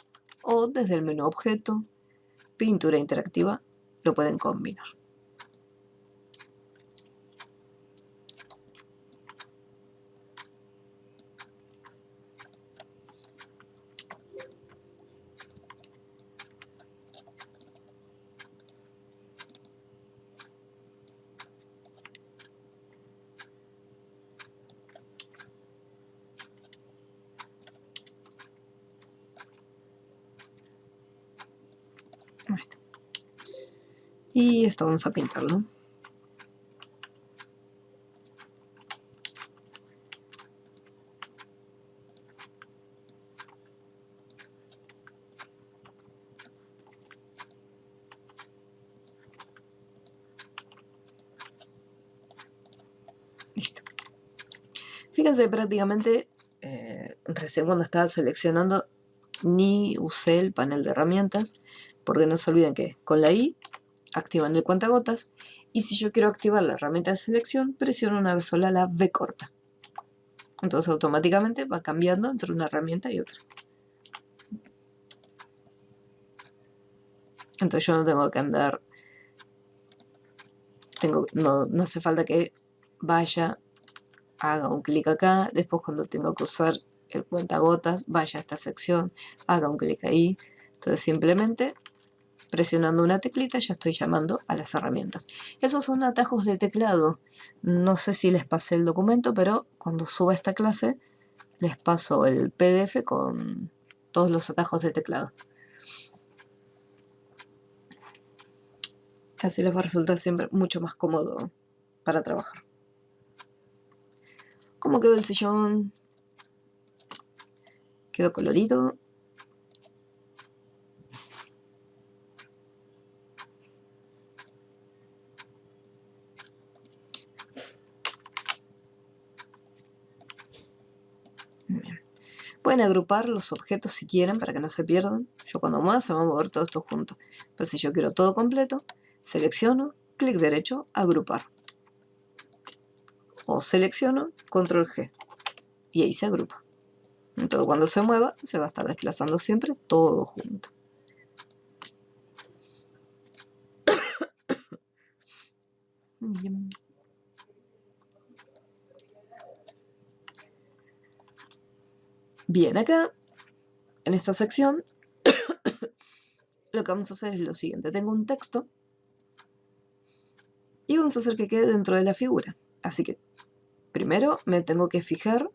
o desde el menú objeto, pintura interactiva, lo pueden combinar. Y esto vamos a pintarlo. Listo. Fíjense prácticamente, recién cuando estaba seleccionando, ni usé el panel de herramientas, porque no se olviden que con la I activan el cuentagotas, y si yo quiero activar la herramienta de selección, presiono una vez sola la V corta. Entonces automáticamente va cambiando entre una herramienta y otra. Entonces yo no tengo que andar, no hace falta que vaya, haga un clic acá, después cuando tengo que usar el cuentagotas, vaya a esta sección, haga un clic ahí. Entonces simplemente presionando una teclita ya estoy llamando a las herramientas. Esos son atajos de teclado. No sé si les pasé el documento, pero cuando suba esta clase les paso el PDF con todos los atajos de teclado. Así les va a resultar siempre mucho más cómodo para trabajar. ¿Cómo quedó el sillón? ¿Quedó colorido? Bien. Pueden agrupar los objetos si quieren para que no se pierdan. Yo cuando mueva se va a mover todo esto junto. Pero si yo quiero todo completo, selecciono, clic derecho, agrupar. O selecciono, control G. Y ahí se agrupa. Entonces cuando se mueva se va a estar desplazando siempre todo junto. Bien. Bien, acá en esta sección lo que vamos a hacer es lo siguiente. Tengo un texto y vamos a hacer que quede dentro de la figura. Así que primero me tengo que fijar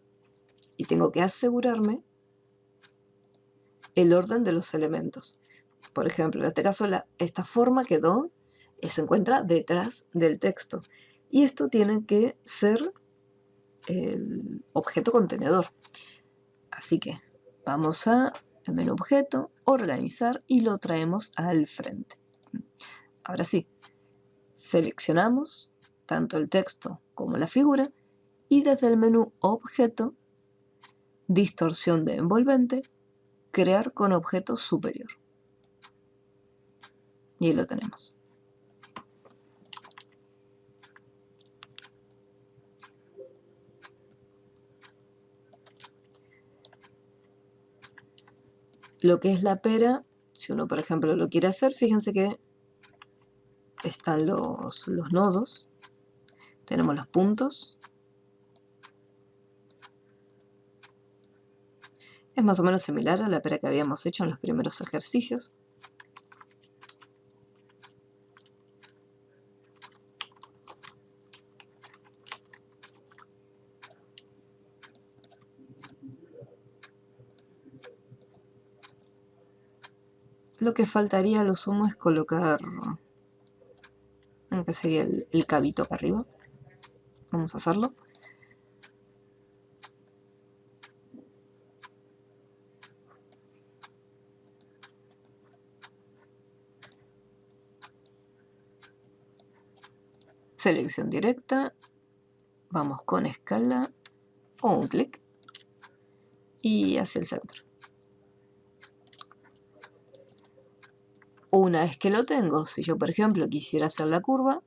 y tengo que asegurarme el orden de los elementos. Por ejemplo, en este caso esta forma quedó, se encuentra detrás del texto. Y esto tiene que ser el objeto contenedor. Así que vamos a el menú objeto, organizar y lo traemos al frente. Ahora sí, seleccionamos tanto el texto como la figura y desde el menú objeto, distorsión de envolvente, crear con objeto superior. Y ahí lo tenemos. Lo que es la pera, si uno por ejemplo lo quiere hacer, fíjense que están los nodos, tenemos los puntos. Es más o menos similar a la pera que habíamos hecho en los primeros ejercicios. Lo que faltaría a lo sumo es colocar, que sería el cabito acá arriba. Vamos a hacerlo. Selección directa, vamos con escala o un clic y hacia el centro. Una vez que lo tengo, si yo por ejemplo quisiera hacer la curva,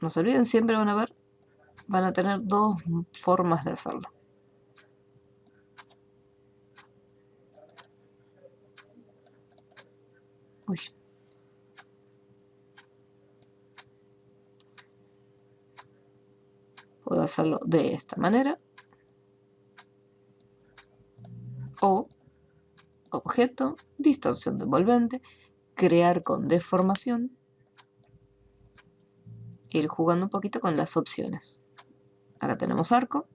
no se olviden, siempre van a tener dos formas de hacerlo. Uy. Puedo hacerlo de esta manera. O objeto, distorsión de envolvente, crear con deformación. Ir jugando un poquito con las opciones. Acá tenemos arco.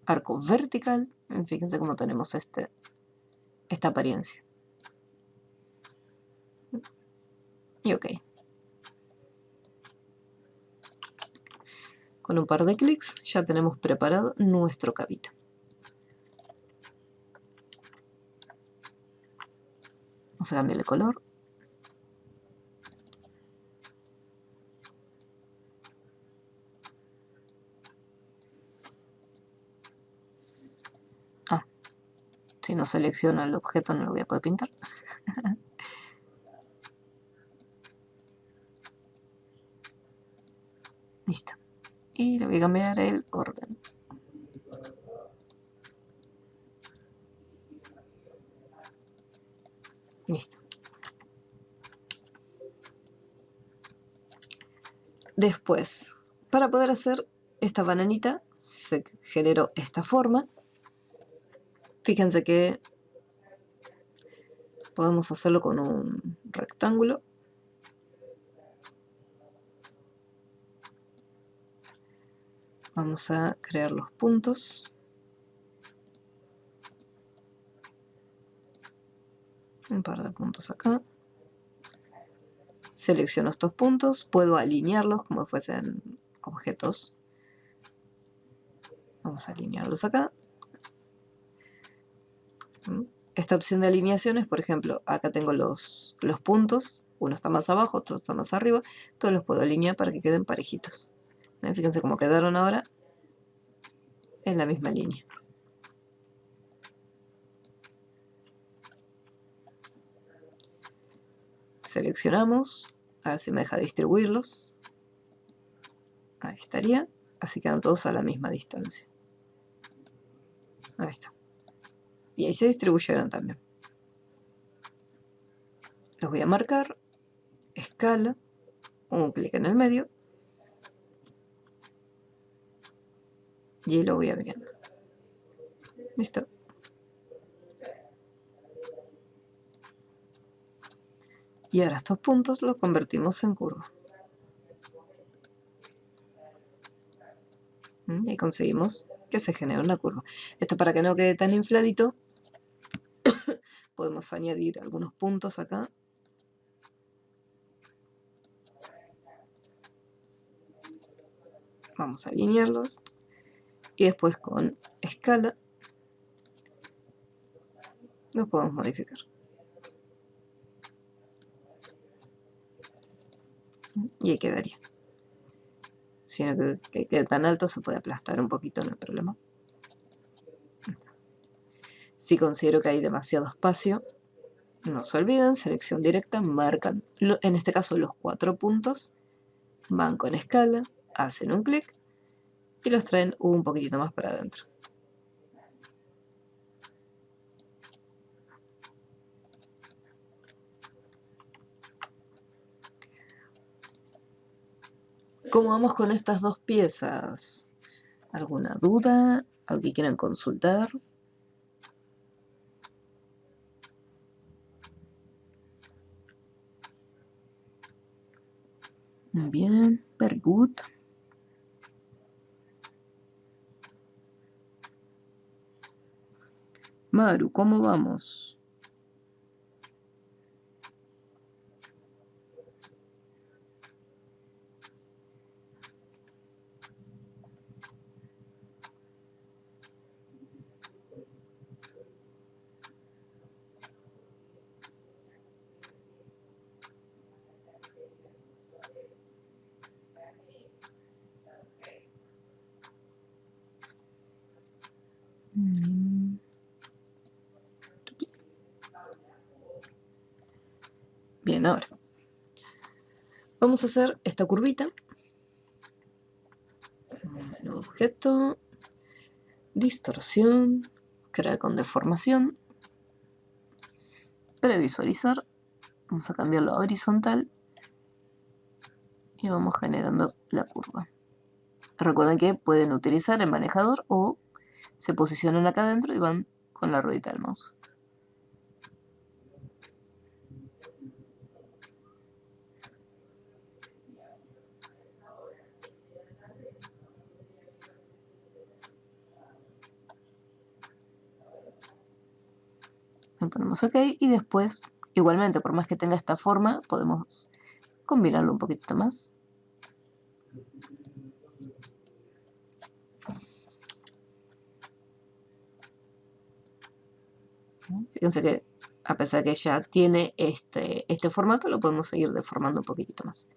Arco vertical. Fíjense cómo tenemos esta apariencia. Y ok. Con un par de clics ya tenemos preparado nuestro cabito. Vamos a cambiar el color. Si selecciono el objeto no lo voy a poder pintar. Listo. Y le voy a cambiar el orden. Listo. Después, para poder hacer esta bananita, se generó esta forma. Fíjense que podemos hacerlo con un rectángulo. Vamos a crear los puntos. Un par de puntos acá. Selecciono estos puntos. Puedo alinearlos como si fuesen objetos. Vamos a alinearlos acá. Esta opción de alineaciones, por ejemplo, acá tengo los puntos. Uno está más abajo, otro está más arriba. Todos los puedo alinear para que queden parejitos. Fíjense cómo quedaron ahora en la misma línea. Seleccionamos, a ver si me deja distribuirlos. Ahí estaría, así quedan todos a la misma distancia. Ahí está. Y ahí se distribuyeron también. Los voy a marcar, escala, un clic en el medio y lo voy abriendo. Listo. Y ahora estos puntos los convertimos en curva. Y conseguimos que se genere una curva. Esto para que no quede tan infladito, podemos añadir algunos puntos acá. Vamos a alinearlos. Y después con escala los podemos modificar. Y ahí quedaría. Si no que quede tan alto, se puede aplastar un poquito, no hay problema. Si considero que hay demasiado espacio, no se olviden, selección directa, marcan, en este caso los 4 puntos, van con escala, hacen un clic y los traen un poquitito más para adentro. ¿Cómo vamos con estas dos piezas? ¿Alguna duda? ¿Algo que quieran consultar? Bien, very good. Maru, ¿cómo vamos? Bien, ahora vamos a hacer esta curvita. Nuevo objeto, distorsión, crear con deformación, previsualizar, vamos a cambiarlo a horizontal y vamos generando la curva. Recuerden que pueden utilizar el manejador o se posicionan acá adentro y van con la ruedita del mouse. Le ponemos OK y después, igualmente, por más que tenga esta forma, podemos combinarlo un poquitito más. Fíjense que a pesar de que ya tiene este formato, lo podemos seguir deformando un poquitito más.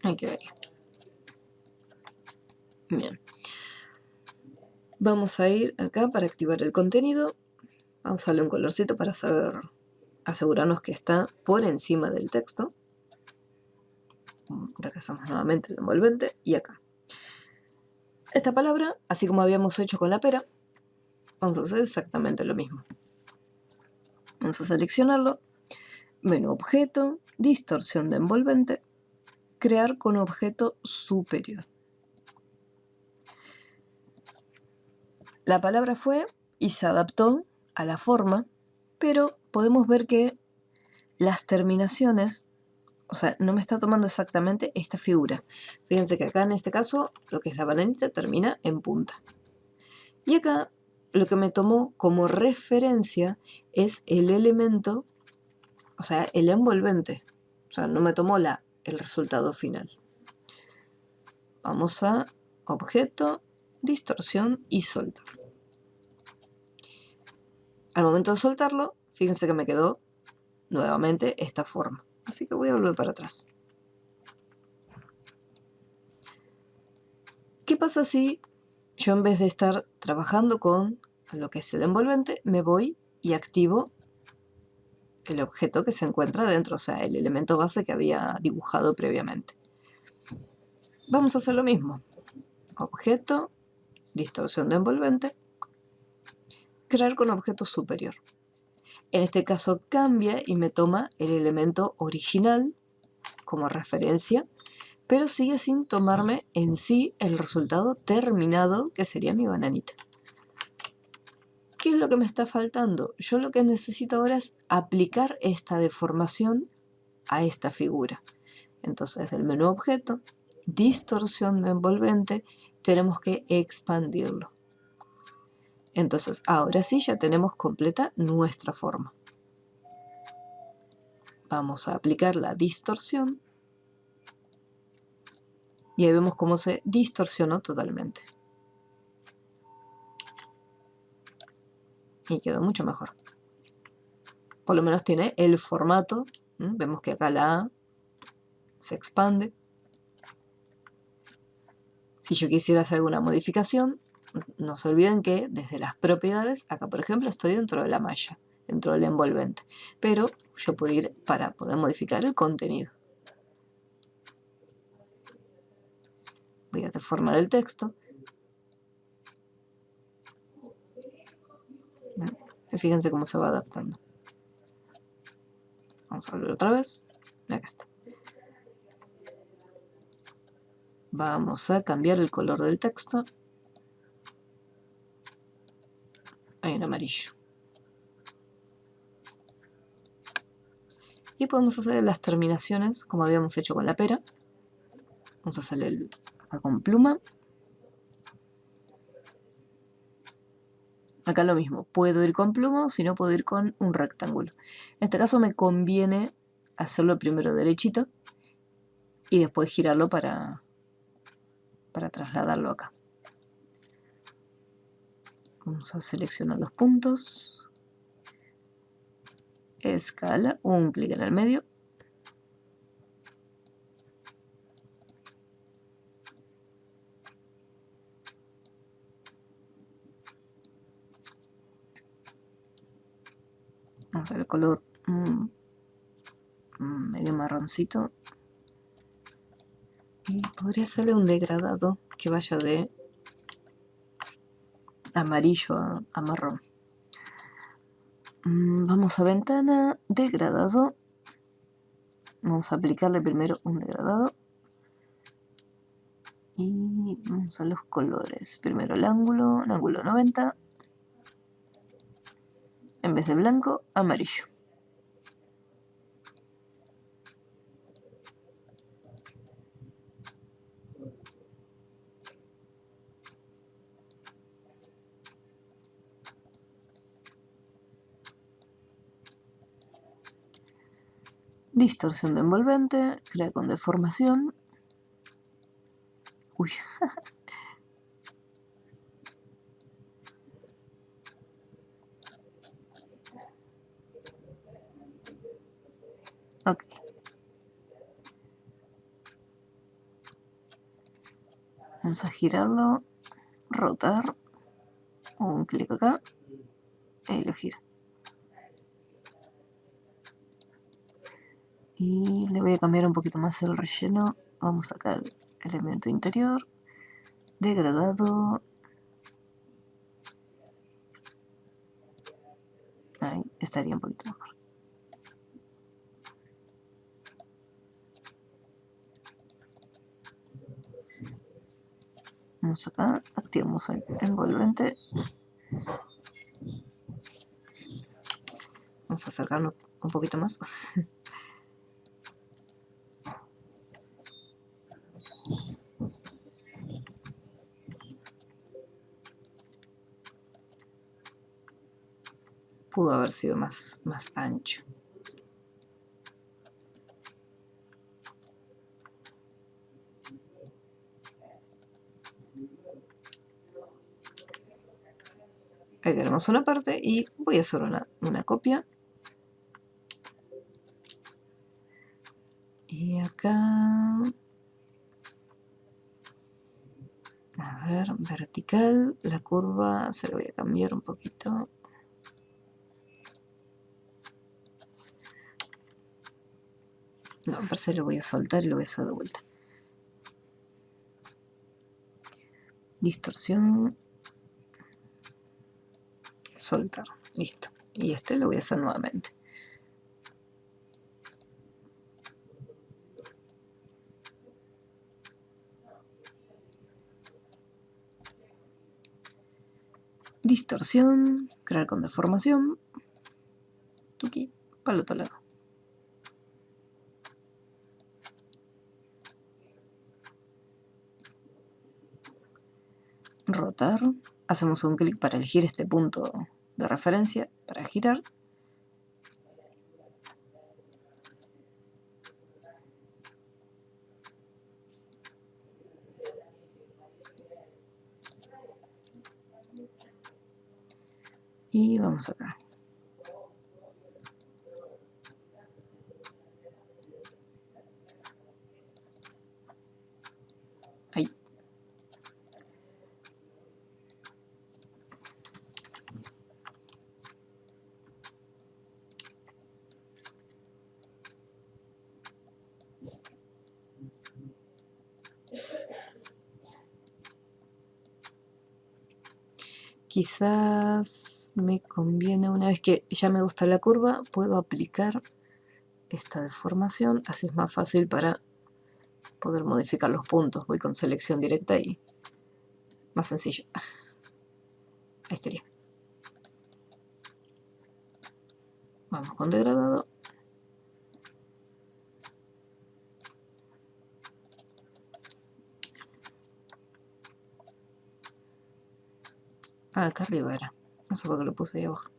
Ahí quedaría. Bien. Vamos a ir acá para activar el contenido. Vamos a darle un colorcito para asegurarnos que está por encima del texto. Regresamos nuevamente al envolvente y acá. Esta palabra, así como habíamos hecho con la pera, vamos a hacer exactamente lo mismo. Vamos a seleccionarlo, menú objeto, distorsión de envolvente, crear con objeto superior. La palabra fue y se adaptó a la forma, pero podemos ver que las terminaciones, o sea, no me está tomando exactamente esta figura. Fíjense que acá en este caso, lo que es la bananita termina en punta. Y acá lo que me tomó como referencia es el elemento, o sea, el envolvente. O sea, no me tomó el resultado final. Vamos a objeto, distorsión y soltar. Al momento de soltarlo, fíjense que me quedó nuevamente esta forma. Así que voy a volver para atrás. ¿Qué pasa si yo en vez de estar trabajando con lo que es el envolvente, me voy y activo el objeto que se encuentra dentro, o sea, el elemento base que había dibujado previamente? Vamos a hacer lo mismo. Objeto, distorsión de envolvente, crear con objeto superior. En este caso cambia y me toma el elemento original como referencia, pero sigue sin tomarme en sí el resultado terminado, que sería mi bananita. ¿Qué es lo que me está faltando? Yo lo que necesito ahora es aplicar esta deformación a esta figura. Entonces, del menú objeto, distorsión de envolvente, tenemos que expandirlo. Entonces, ahora sí ya tenemos completa nuestra forma. Vamos a aplicar la distorsión y ahí vemos cómo se distorsionó totalmente. Y quedó mucho mejor. Por lo menos tiene el formato. Vemos que acá la A se expande. Si yo quisiera hacer alguna modificación, no se olviden que desde las propiedades, acá por ejemplo estoy dentro de la malla, dentro del envolvente, pero yo puedo ir para poder modificar el contenido. Voy a deformar el texto. Fíjense cómo se va adaptando. Vamos a volver otra vez. Acá está. Vamos a cambiar el color del texto. Hay en amarillo. Y podemos hacer las terminaciones como habíamos hecho con la pera. Vamos a hacerle acá con pluma. Acá lo mismo, puedo ir con pluma o si no puedo ir con un rectángulo. En este caso me conviene hacerlo primero derechito y después girarlo para trasladarlo acá. Vamos a seleccionar los puntos. Escala, un clic en el medio. Vamos a ver el color medio marroncito. Y podría hacerle un degradado que vaya de amarillo a marrón. Vamos a ventana, degradado. Vamos a aplicarle primero un degradado. Y vamos a los colores. Primero el ángulo 90. En vez de blanco, amarillo. Distorsión de envolvente, crea con deformación. Uy. Ok. Vamos a girarlo, rotar, un clic acá y lo giro. Y le voy a cambiar un poquito más el relleno. Vamos acá al elemento interior, degradado. Ahí estaría un poquito mejor. Vamos acá, activamos el envolvente. Vamos a acercarnos un poquito más. Pudo haber sido más ancho. Ahí tenemos una parte y voy a hacer una copia. Y acá, a ver, vertical, la curva se la voy a cambiar un poquito. No, me parece que lo voy a soltar y lo voy a hacer de vuelta. Distorsión, soltar, listo. Y este lo voy a hacer nuevamente. Distorsión, crear con deformación, tuki, para el otro lado. Rotar, hacemos un clic para elegir este punto de referencia para girar. Y vamos acá. Ahí. Quizás me conviene, una vez que ya me gusta la curva, puedo aplicar esta deformación, así es más fácil para poder modificar los puntos. Voy con selección directa y más sencillo. Ahí estaría. Vamos con degradado. Ah, acá arriba era. No sé por qué lo puse ahí abajo.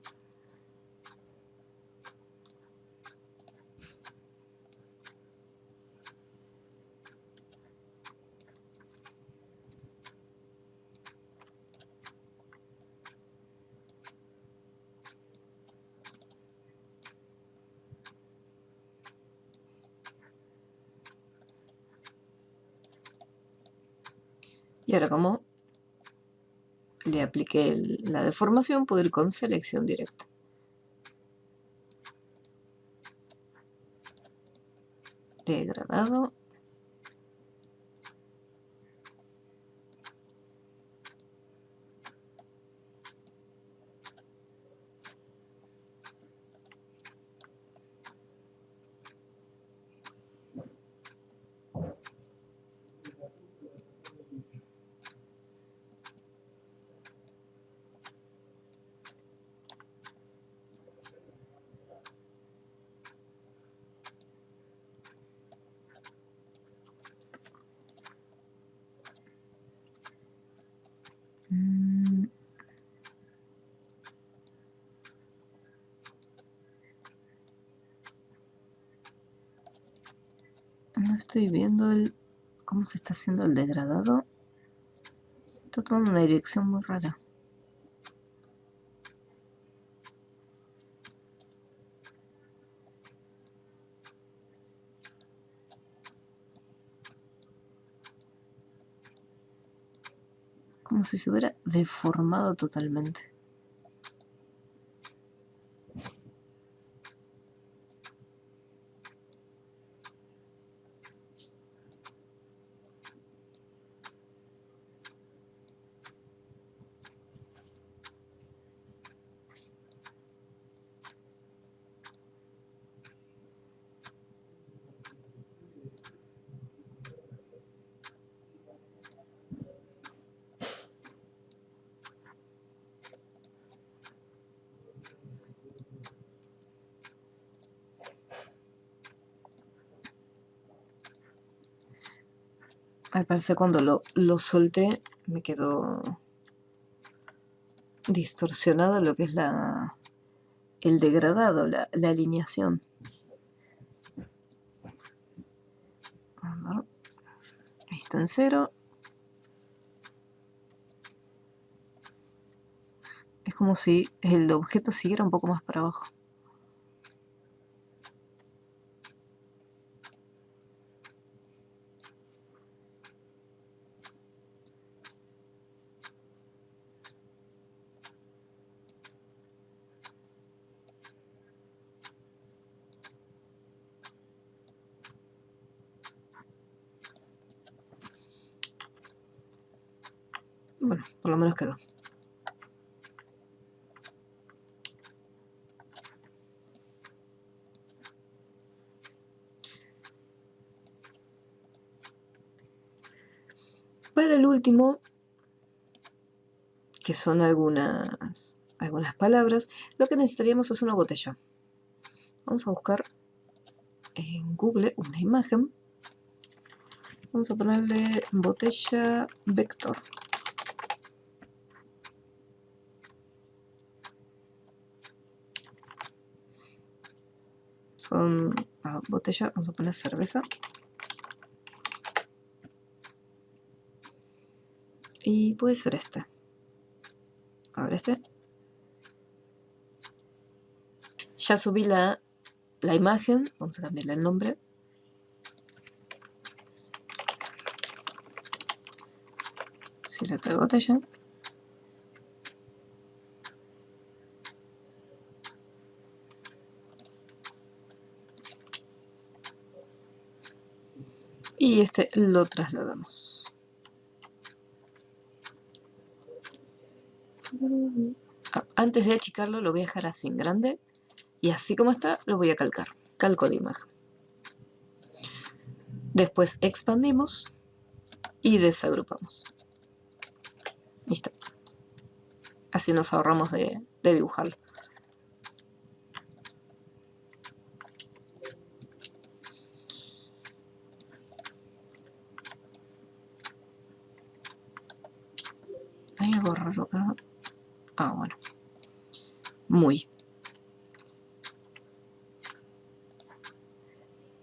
Y ahora como le apliqué la deformación, puedo ir con selección directa. Degradado. No estoy viendo cómo se está haciendo el degradado. Está tomando una dirección muy rara. Como si se hubiera deformado totalmente. Al parecer cuando lo solté me quedó distorsionado lo que es el degradado, la alineación. A ver. Ahí está en 0. Es como si el objeto siguiera un poco más para abajo. Bueno, por lo menos quedó. Para el último, que son algunas palabras, lo que necesitaríamos es una botella. Vamos a buscar en Google una imagen. Vamos a ponerle botella vector. Son botella, vamos a poner cerveza. Y puede ser este. A ver, este. Ya subí la imagen. Vamos a cambiarle el nombre. Silueta de botella. Y este lo trasladamos. Antes de achicarlo lo voy a dejar así en grande. Y así como está, lo voy a calcar. Calco de imagen. Después expandimos y desagrupamos. Listo. Así nos ahorramos de dibujarlo. Hay algo raro acá. Ah, bueno. Muy.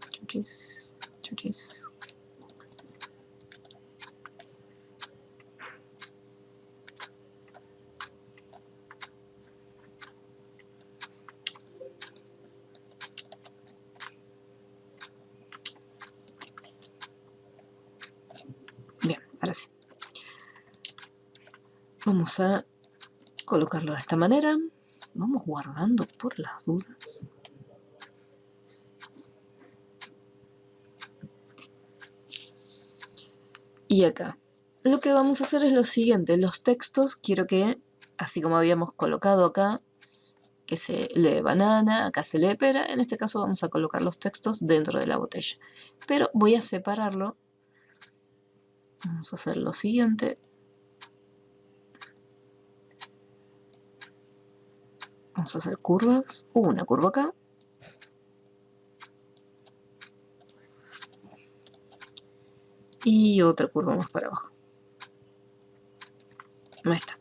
Chuchis. Chuchis. Bien, ahora sí. Vamos a colocarlo de esta manera. Vamos guardando por las dudas. Y acá. Lo que vamos a hacer es lo siguiente. Los textos quiero que, así como habíamos colocado acá, que se lee banana, acá se lee pera. En este caso vamos a colocar los textos dentro de la botella. Pero voy a separarlo. Vamos a hacer lo siguiente. Vamos a hacer curvas. Una curva acá. Y otra curva más para abajo. Ahí está.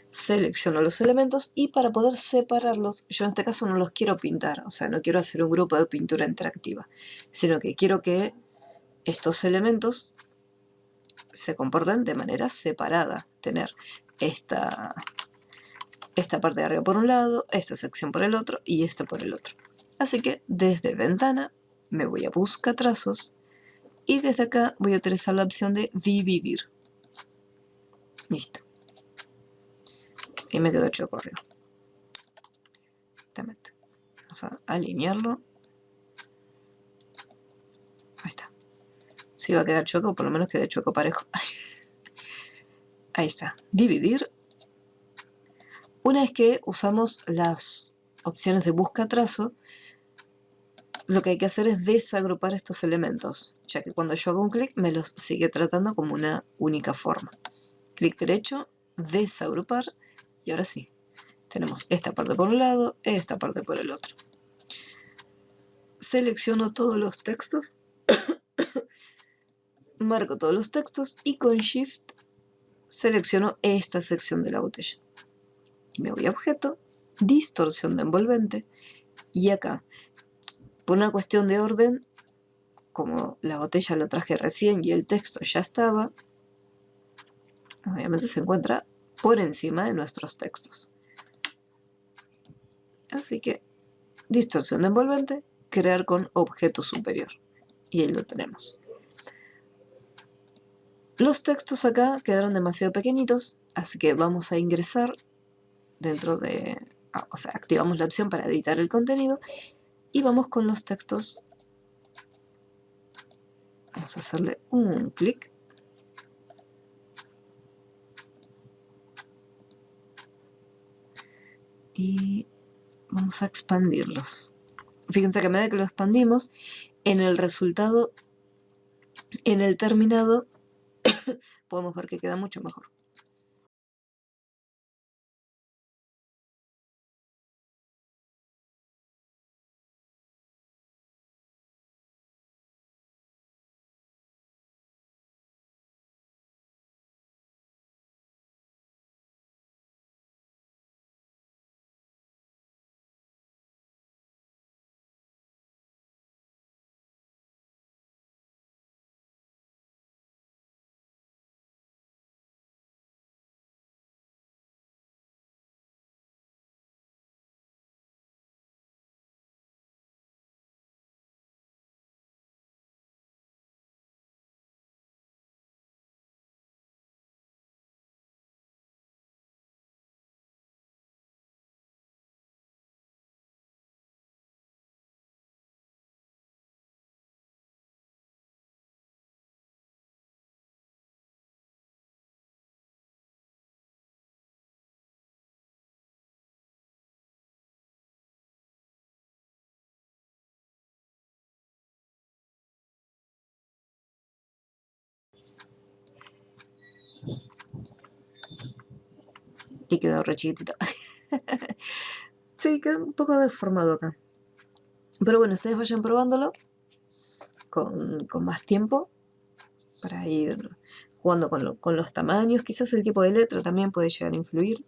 Selecciono los elementos y para poder separarlos, yo en este caso no los quiero pintar, o sea, no quiero hacer un grupo de pintura interactiva, sino que quiero que estos elementos se comporten de manera separada, tener esta parte de arriba por un lado, esta sección por el otro y esta por el otro. Así que desde ventana me voy a buscar trazos y desde acá voy a utilizar la opción de dividir. Listo. Y me quedó chueco arriba. Vamos a alinearlo. Ahí está. Si va a quedar chueco, por lo menos quede chueco parejo. Ahí está. Dividir. Una vez que usamos las opciones de busca trazo, lo que hay que hacer es desagrupar estos elementos, ya que cuando yo hago un clic me los sigue tratando como una única forma. Clic derecho, desagrupar, y ahora sí. Tenemos esta parte por un lado, esta parte por el otro. Selecciono todos los textos, marco todos los textos y con Shift selecciono esta sección de la botella. Me voy a objeto, distorsión de envolvente, y acá, por una cuestión de orden, como la botella la traje recién y el texto ya estaba, obviamente se encuentra por encima de nuestros textos. Así que, distorsión de envolvente, crear con objeto superior. Y ahí lo tenemos. Los textos acá quedaron demasiado pequeñitos, así que vamos a ingresar dentro de... o sea, activamos la opción para editar el contenido y vamos con los textos. Vamos a hacerle un clic. Y vamos a expandirlos. Fíjense que a medida que lo expandimos, en el resultado, en el terminado, podemos ver que queda mucho mejor. Y quedó re chiquitito. Sí, queda un poco deformado acá. Pero bueno, ustedes vayan probándolo con más tiempo para ir jugando con los tamaños. Quizás el tipo de letra también puede llegar a influir.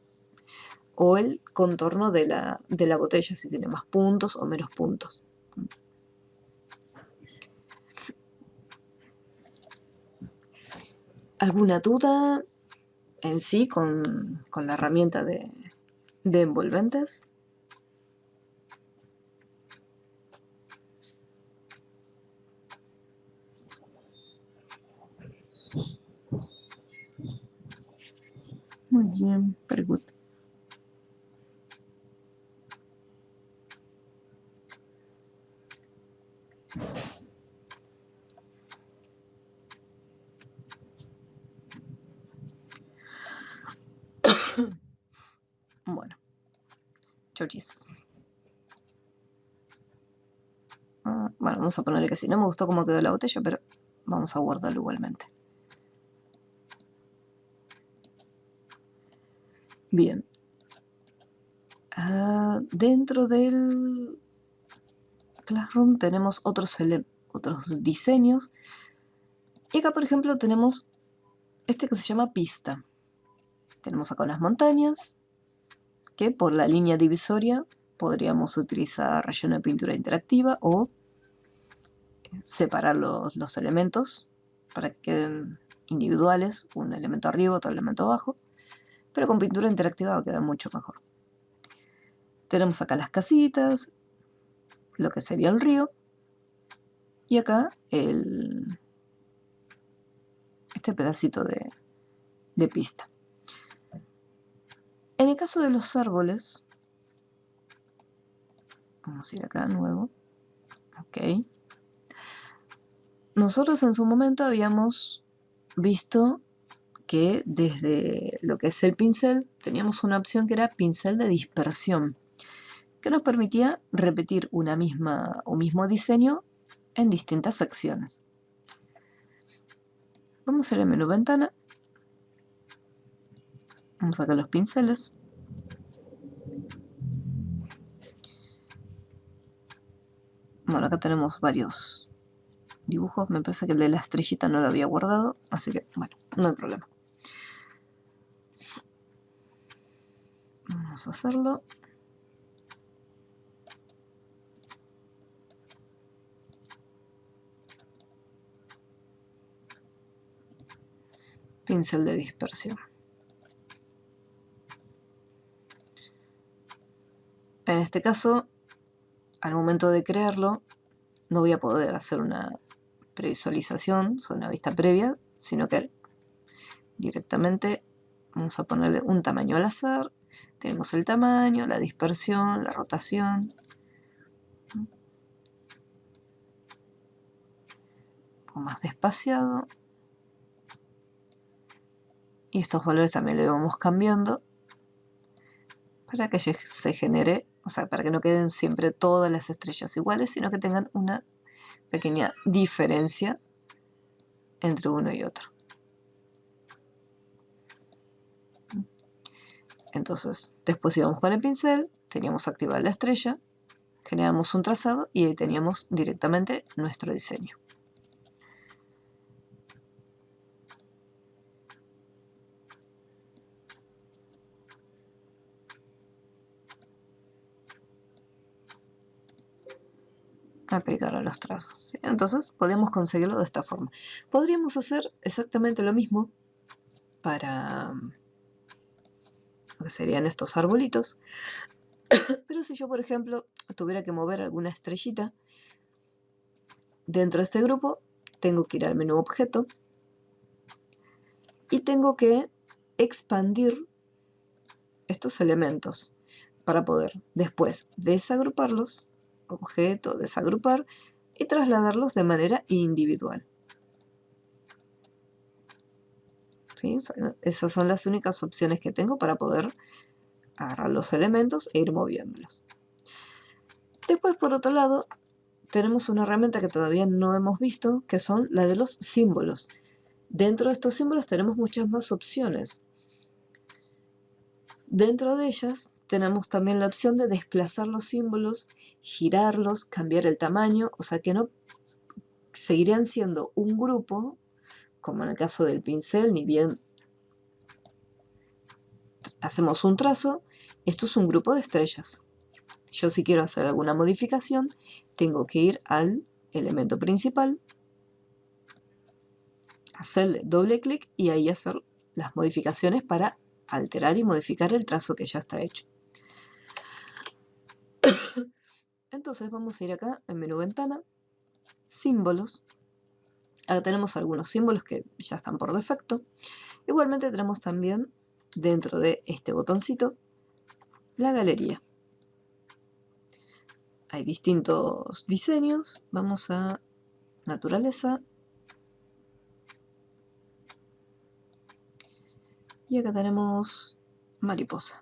O el contorno de la botella, si tiene más puntos o menos puntos. ¿Alguna duda en sí con la herramienta de envolventes? Muy bien, very good. Bueno, chochis. Bueno, vamos a ponerle que sí. No me gustó cómo quedó la botella, pero vamos a guardarlo igualmente. Bien. Dentro del Classroom tenemos otros diseños. Y acá, por ejemplo, tenemos este que se llama pista. Tenemos acá unas montañas que por la línea divisoria podríamos utilizar relleno de pintura interactiva o separar los elementos para que queden individuales, un elemento arriba, otro elemento abajo, pero con pintura interactiva va a quedar mucho mejor. Tenemos acá las casitas, lo que sería el río, y acá este pedacito de pista. En el caso de los árboles, vamos a ir acá de nuevo. Ok. Nosotros en su momento habíamos visto que desde lo que es el pincel teníamos una opción que era pincel de dispersión, que nos permitía repetir un mismo diseño en distintas secciones. Vamos a ir al menú ventana, vamos a sacar los pinceles. Bueno, acá tenemos varios dibujos, me parece que el de la estrellita no lo había guardado, así que bueno, no hay problema. Vamos a hacerlo. Pincel de dispersión. En este caso, al momento de crearlo, no voy a poder hacer una previsualización, o una vista previa, sino que directamente vamos a ponerle un tamaño al azar. Tenemos el tamaño, la dispersión, la rotación. Un poco más despaciado. Y estos valores también le vamos cambiando para que se genere, o sea, para que no queden siempre todas las estrellas iguales, sino que tengan una pequeña diferencia entre uno y otro. Entonces, después íbamos con el pincel, teníamos activada la estrella, generamos un trazado y ahí teníamos directamente nuestro diseño. Aplicar a los trazos. ¿Sí? Entonces podemos conseguirlo de esta forma. Podríamos hacer exactamente lo mismo para lo que serían estos arbolitos, pero si yo, por ejemplo, tuviera que mover alguna estrellita dentro de este grupo, tengo que ir al menú objeto y tengo que expandir estos elementos para poder después desagruparlos, objeto, desagrupar, y trasladarlos de manera individual. ¿Sí? Esas son las únicas opciones que tengo para poder agarrar los elementos e ir moviéndolos. Después, por otro lado, tenemos una herramienta que todavía no hemos visto, que son la de los símbolos. Dentro de estos símbolos tenemos muchas más opciones. Dentro de ellas tenemos también la opción de desplazar los símbolos, girarlos, cambiar el tamaño, o sea que no seguirían siendo un grupo, como en el caso del pincel, ni bien hacemos un trazo, esto es un grupo de estrellas. Yo si quiero hacer alguna modificación, tengo que ir al elemento principal, hacerle doble clic y ahí hacer las modificaciones para alterar y modificar el trazo que ya está hecho. Entonces vamos a ir acá en menú ventana, símbolos. Acá tenemos algunos símbolos que ya están por defecto. Igualmente tenemos también dentro de este botoncito la galería. Hay distintos diseños. Vamos a naturaleza. Y acá tenemos mariposa.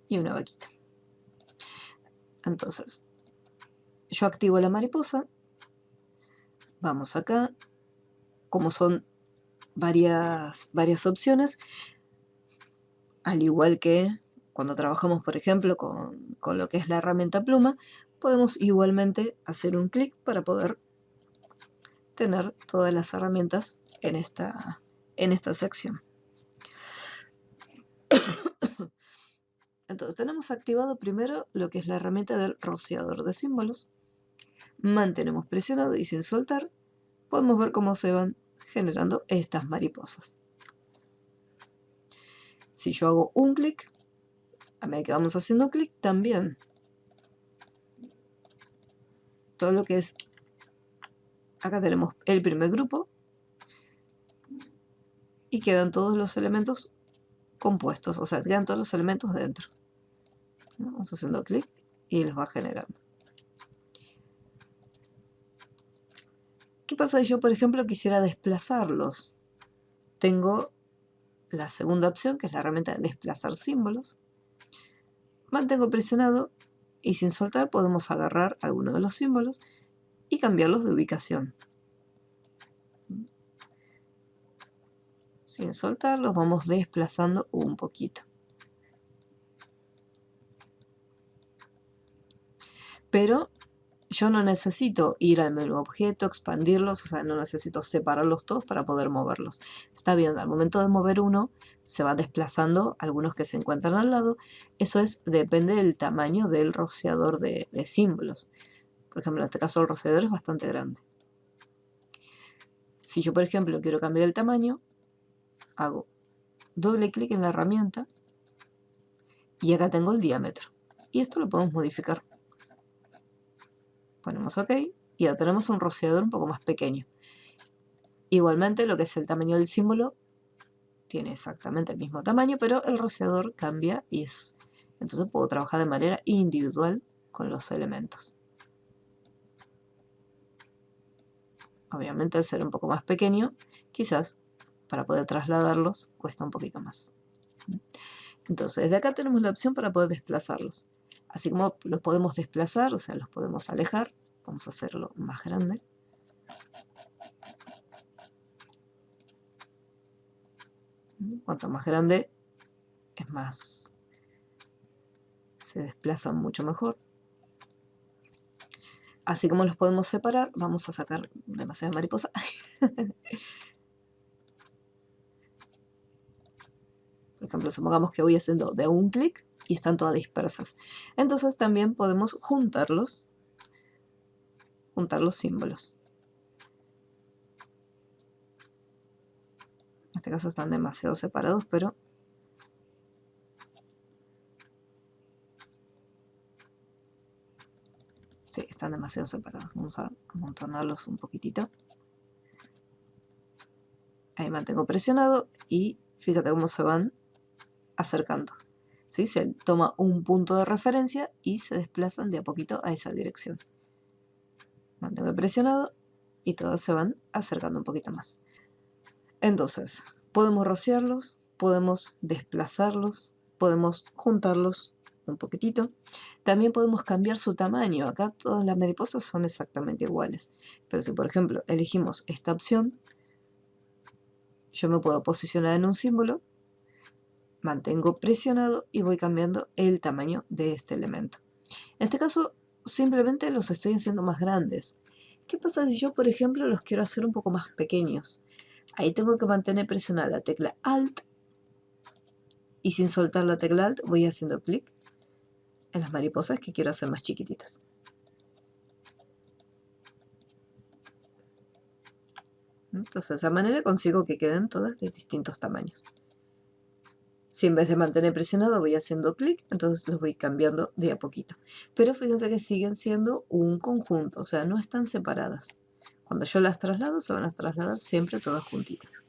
Y una vaquita. Entonces, yo activo la mariposa. Vamos acá. Como son varias opciones, al igual que cuando trabajamos, por ejemplo, con lo que es la herramienta pluma, podemos igualmente hacer un clic para poder tener todas las herramientas en esta sección. Entonces tenemos activado primero lo que es la herramienta del rociador de símbolos. Mantenemos presionado y sin soltar podemos ver cómo se van generando estas mariposas. Si yo hago un clic, a medida que vamos haciendo clic también todo lo que es, acá tenemos el primer grupo y quedan todos los elementos compuestos, o sea, quedan todos los elementos dentro. Vamos haciendo clic y los va generando. ¿Qué pasa si yo, por ejemplo, quisiera desplazarlos? Tengo la segunda opción, que es la herramienta de desplazar símbolos. Mantengo presionado y sin soltar podemos agarrar alguno de los símbolos y cambiarlos de ubicación. Sin soltar los vamos desplazando un poquito. Pero yo no necesito ir al menú objeto, expandirlos, o sea, no necesito separarlos todos para poder moverlos. Está bien, al momento de mover uno, se va desplazando algunos que se encuentran al lado. Eso depende del tamaño del rociador de símbolos. Por ejemplo, en este caso el rociador es bastante grande. Si yo, por ejemplo, quiero cambiar el tamaño, hago doble clic en la herramienta y acá tengo el diámetro. Y esto lo podemos modificar. Ponemos OK y ya tenemos un rociador un poco más pequeño. Igualmente lo que es el tamaño del símbolo tiene exactamente el mismo tamaño, pero el rociador cambia y entonces puedo trabajar de manera individual con los elementos. Obviamente al ser un poco más pequeño, quizás para poder trasladarlos cuesta un poquito más. Entonces desde acá tenemos la opción para poder desplazarlos. Así como los podemos desplazar, o sea, los podemos alejar, vamos a hacerlo más grande. Cuanto más grande, es más, se desplazan mucho mejor. Así como los podemos separar, vamos a sacar demasiada mariposa. Por ejemplo, supongamos que voy haciendo de un clic y están todas dispersas. Entonces también podemos juntar los símbolos. En este caso están demasiado separados, pero sí, están demasiado separados. Vamos a amontonarlos un poquitito. Ahí mantengo presionado y fíjate cómo se van acercando. ¿Sí? Se toma un punto de referencia y se desplazan de a poquito a esa dirección. Mantengo presionado y todas se van acercando un poquito más. Entonces, podemos rociarlos, podemos desplazarlos, podemos juntarlos un poquitito. También podemos cambiar su tamaño. Acá todas las mariposas son exactamente iguales. Pero si, por ejemplo, elegimos esta opción, yo me puedo posicionar en un símbolo, mantengo presionado y voy cambiando el tamaño de este elemento. En este caso, simplemente los estoy haciendo más grandes. ¿Qué pasa si yo, por ejemplo, los quiero hacer un poco más pequeños? Ahí tengo que mantener presionada la tecla Alt y sin soltar la tecla Alt voy haciendo clic en las mariposas que quiero hacer más chiquititas. Entonces de esa manera consigo que queden todas de distintos tamaños. Si en vez de mantener presionado voy haciendo clic, entonces los voy cambiando de a poquito. Pero fíjense que siguen siendo un conjunto, o sea, no están separadas. Cuando yo las traslado, se van a trasladar siempre todas juntitas.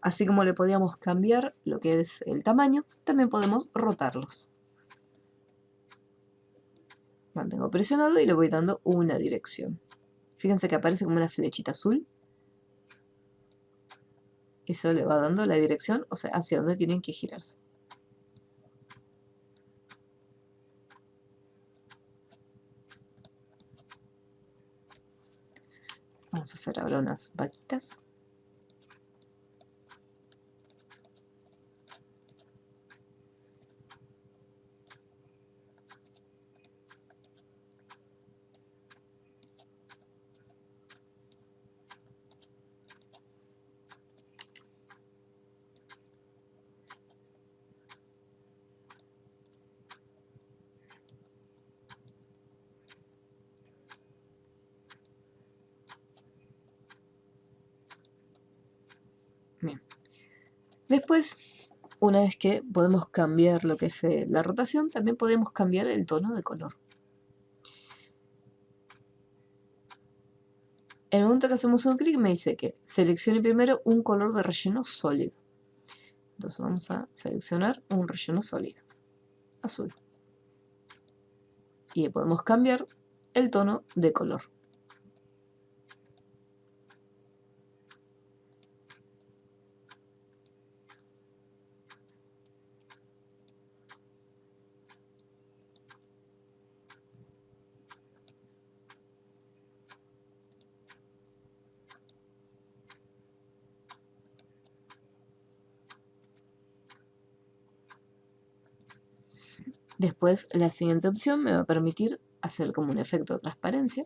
Así como le podíamos cambiar lo que es el tamaño, también podemos rotarlos. Mantengo presionado y le voy dando una dirección. Fíjense que aparece como una flechita azul. Eso le va dando la dirección, o sea, hacia dónde tienen que girarse. Vamos a hacer ahora unas vaquitas. Bien. Después, una vez que podemos cambiar lo que es la rotación, también podemos cambiar el tono de color. En el momento que hacemos un clic me dice que seleccione primero un color de relleno sólido. Entonces vamos a seleccionar un relleno sólido, azul. Y podemos cambiar el tono de color. Después la siguiente opción me va a permitir hacer como un efecto de transparencia.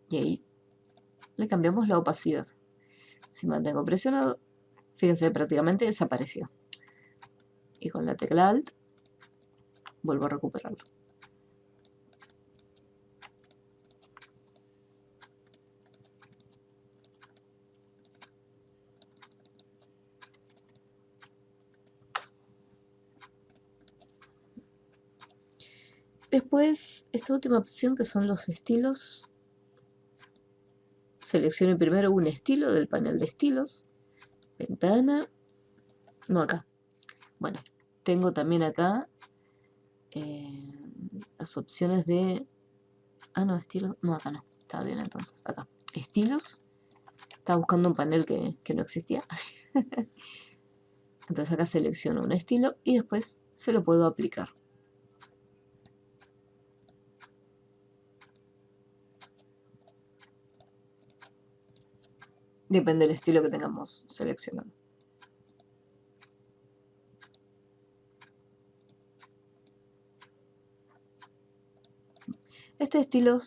Y ahí le cambiamos la opacidad. Si mantengo presionado, fíjense, prácticamente desapareció. Y con la tecla Alt vuelvo a recuperarlo. Después, esta última opción que son los estilos. Selecciono primero un estilo del panel de estilos. Ventana. No acá. Bueno, tengo también acá las opciones de... Ah, no, estilos. No, acá no. Está bien entonces. Acá. Estilos. Estaba buscando un panel que no existía. Entonces acá selecciono un estilo y después se lo puedo aplicar. Depende del estilo que tengamos seleccionado. Este estilo,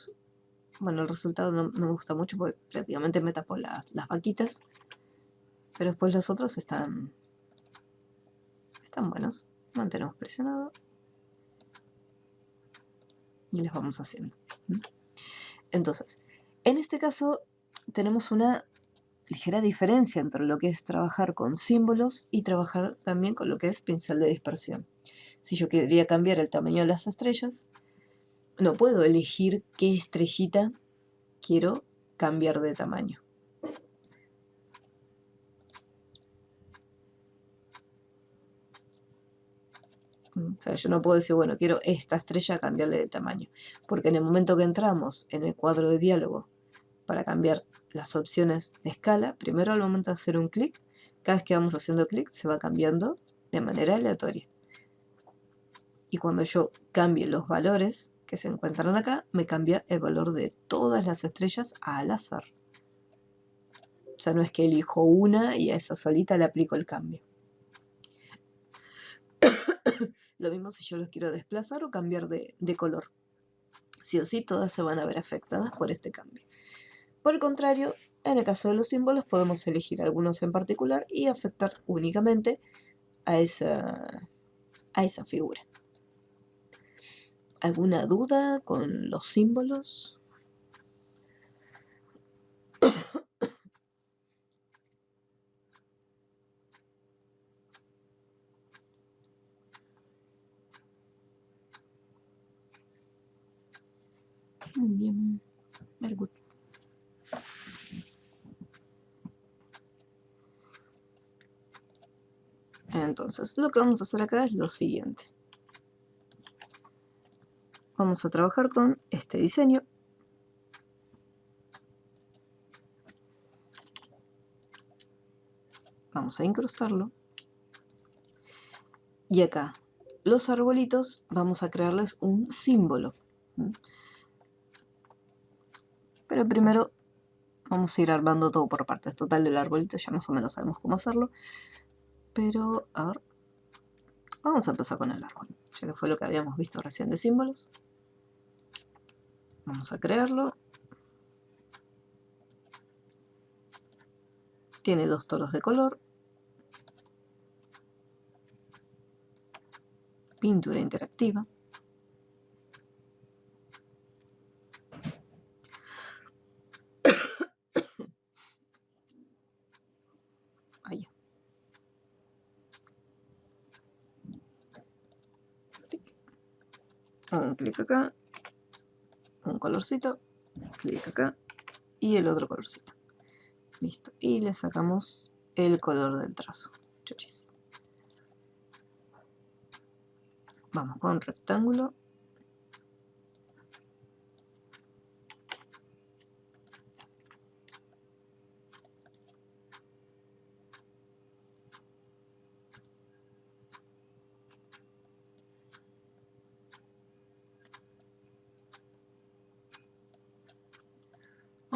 bueno, el resultado no me gusta mucho porque prácticamente me tapó las vaquitas. Pero después los otros están buenos. Mantenemos presionado. Y los vamos haciendo. Entonces, en este caso tenemos una ligera diferencia entre lo que es trabajar con símbolos y trabajar también con lo que es pincel de dispersión. Si yo quería cambiar el tamaño de las estrellas, no puedo elegir qué estrellita quiero cambiar de tamaño. O sea, yo no puedo decir, bueno, quiero esta estrella cambiarle de tamaño. Porque en el momento que entramos en el cuadro de diálogo para cambiar las opciones de escala, primero al momento de hacer un clic, cada vez que vamos haciendo clic se va cambiando de manera aleatoria. Y cuando yo cambie los valores que se encuentran acá, me cambia el valor de todas las estrellas al azar. O sea, no es que elijo una y a esa solita le aplico el cambio. Lo mismo si yo los quiero desplazar o cambiar de color. Sí o sí, todas se van a ver afectadas por este cambio. Por el contrario, en el caso de los símbolos podemos elegir algunos en particular y afectar únicamente a esa figura. ¿Alguna duda con los símbolos? Muy bien, very good. Entonces, lo que vamos a hacer acá es lo siguiente. Vamos a trabajar con este diseño. Vamos a incrustarlo. Y acá, los arbolitos, vamos a crearles un símbolo. Pero primero vamos a ir armando todo por partes. Total, el arbolito ya más o menos sabemos cómo hacerlo. Pero, a ver, vamos a empezar con el árbol, ya que fue lo que habíamos visto recién de símbolos. Vamos a crearlo. Tiene dos tonos de color. Pintura interactiva. Ahí. Un clic acá. Un colorcito. clic acá y el otro colorcito. Listo. Y le sacamos el color del trazo. Chuchis. Vamos con rectángulo.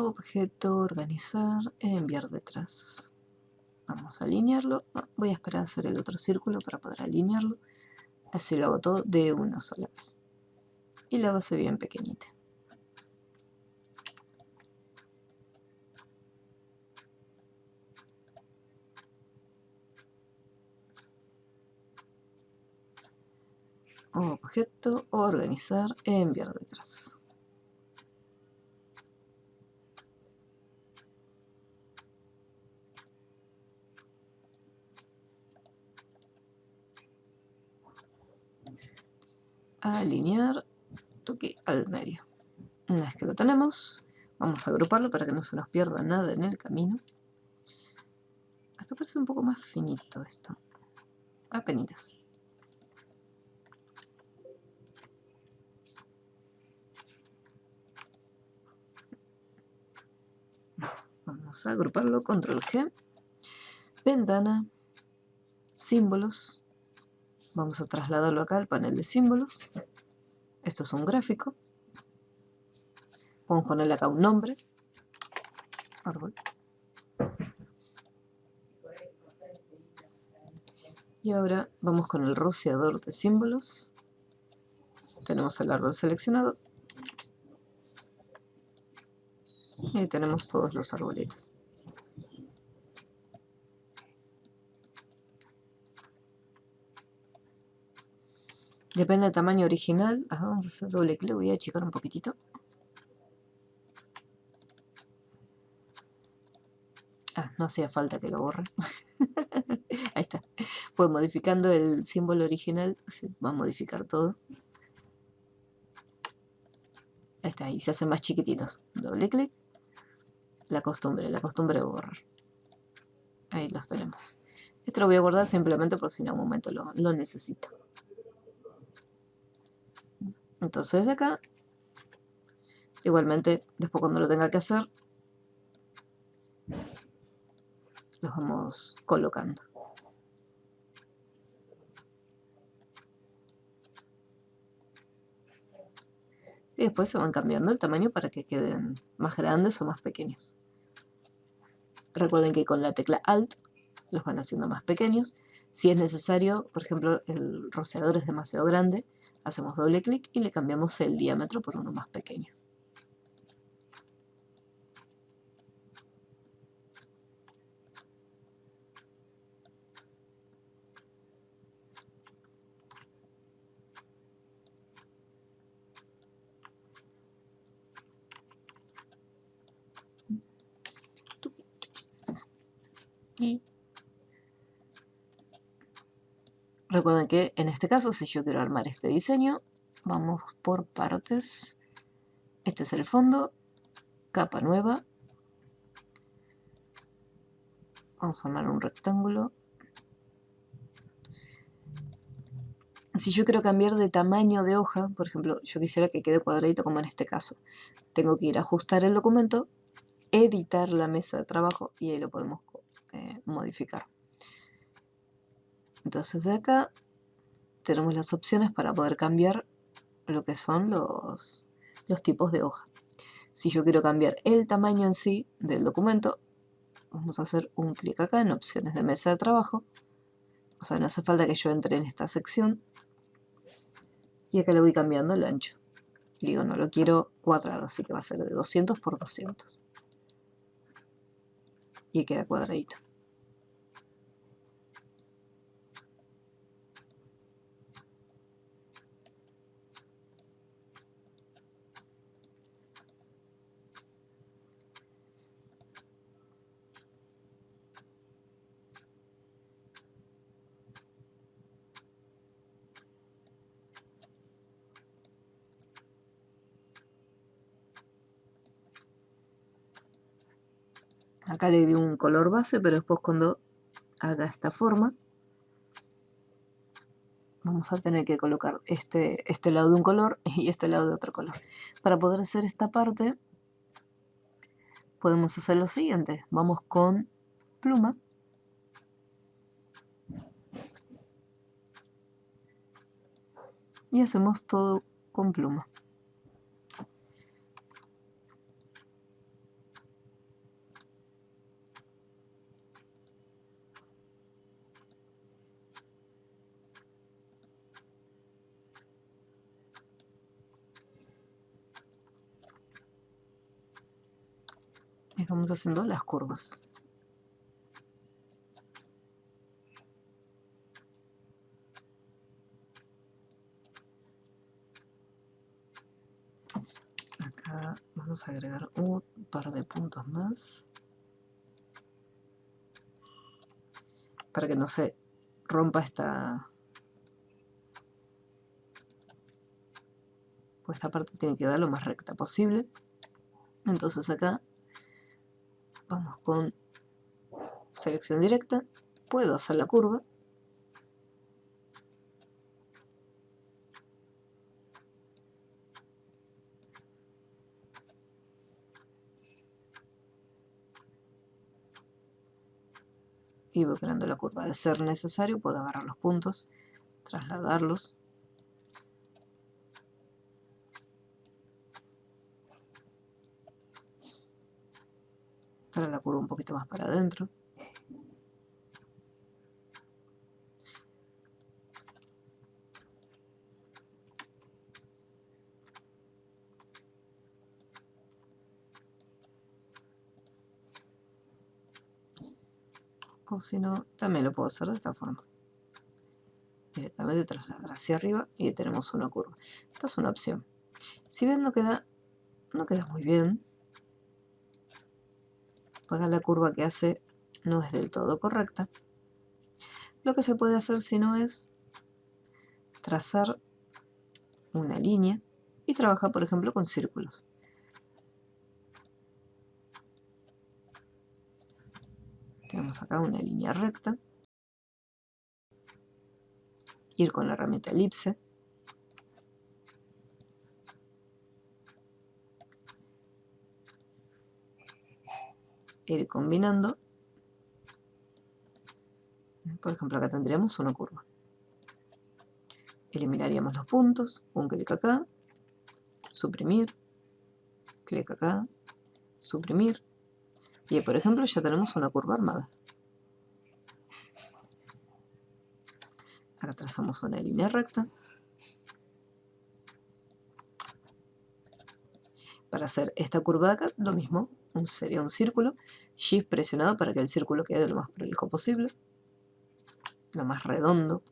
Objeto, organizar, enviar detrás. Vamos a alinearlo. No, voy a esperar a hacer el otro círculo para poder alinearlo. Así lo hago todo de una sola vez. Y la base bien pequeñita. Objeto, organizar, enviar detrás. Alinear, toque al medio. Una vez que lo tenemos, vamos a agruparlo para que no se nos pierda nada en el camino. Hasta parece un poco más finito esto. Apenitas. Vamos a agruparlo, control G. Ventana, símbolos. Vamos a trasladarlo acá al panel de símbolos. Esto es un gráfico. Vamos a ponerle acá un nombre. Árbol. Y ahora vamos con el rociador de símbolos. Tenemos el árbol seleccionado. Y tenemos todos los arbolitos. Depende del tamaño original. Vamos a hacer doble clic. Voy a achicar un poquitito. No hacía falta que lo borre. Ahí está. Pues modificando el símbolo original se va a modificar todo. Ahí está. Y se hacen más chiquititos. Doble clic. La costumbre de borrar. Ahí los tenemos. Esto lo voy a guardar simplemente por si en algún momento lo necesito. Entonces de acá, igualmente, después cuando lo tenga que hacer, los vamos colocando. Y después se van cambiando el tamaño para que queden más grandes o más pequeños. Recuerden que con la tecla Alt los van haciendo más pequeños. Si es necesario, por ejemplo, el rociador es demasiado grande, hacemos doble clic y le cambiamos el diámetro por uno más pequeño. Y recuerden que en este caso, si yo quiero armar este diseño, vamos por partes. Este es el fondo, capa nueva. Vamos a armar un rectángulo. Si yo quiero cambiar de tamaño de hoja, por ejemplo, yo quisiera que quede cuadradito como en este caso, tengo que ir a ajustar el documento, editar la mesa de trabajo y ahí lo podemos modificar. Entonces de acá tenemos las opciones para poder cambiar lo que son los tipos de hoja. Si yo quiero cambiar el tamaño en sí del documento, vamos a hacer un clic acá en opciones de mesa de trabajo. O sea, no hace falta que yo entre en esta sección. Y acá le voy cambiando el ancho. Y digo, no lo quiero cuadrado, así que va a ser de 200 por 200. Y queda cuadradito. Acá le di un color base, pero después cuando haga esta forma, vamos a tener que colocar este lado de un color y este lado de otro color. Para poder hacer esta parte, podemos hacer lo siguiente. Vamos con pluma. Y hacemos todo con pluma. Y vamos haciendo las curvas. Acá vamos a agregar un par de puntos más para que no se rompa pues esta parte tiene que quedar lo más recta posible. Entonces acá vamos con selección directa, puedo hacer la curva y voy creando la curva. De ser necesario puedo agarrar los puntos, trasladarlos traer la curva un poquito más para adentro. O si no, también lo puedo hacer de esta forma. Directamente trasladar hacia arriba y tenemos una curva. Esta es una opción. Si ven no queda muy bien, pues la curva que hace no es del todo correcta. Lo que se puede hacer si no es trazar una línea y trabajar por ejemplo con círculos. Tenemos acá una línea recta, ir con la herramienta elipse, ir combinando. Por ejemplo acá tendríamos una curva. Eliminaríamos los puntos, un clic acá, suprimir, clic acá, suprimir, y por ejemplo ya tenemos una curva armada. Acá trazamos una línea recta. Para hacer esta curva de acá, lo mismo, sería un círculo, Shift presionado para que el círculo quede lo más prolijo posible, lo más redondo.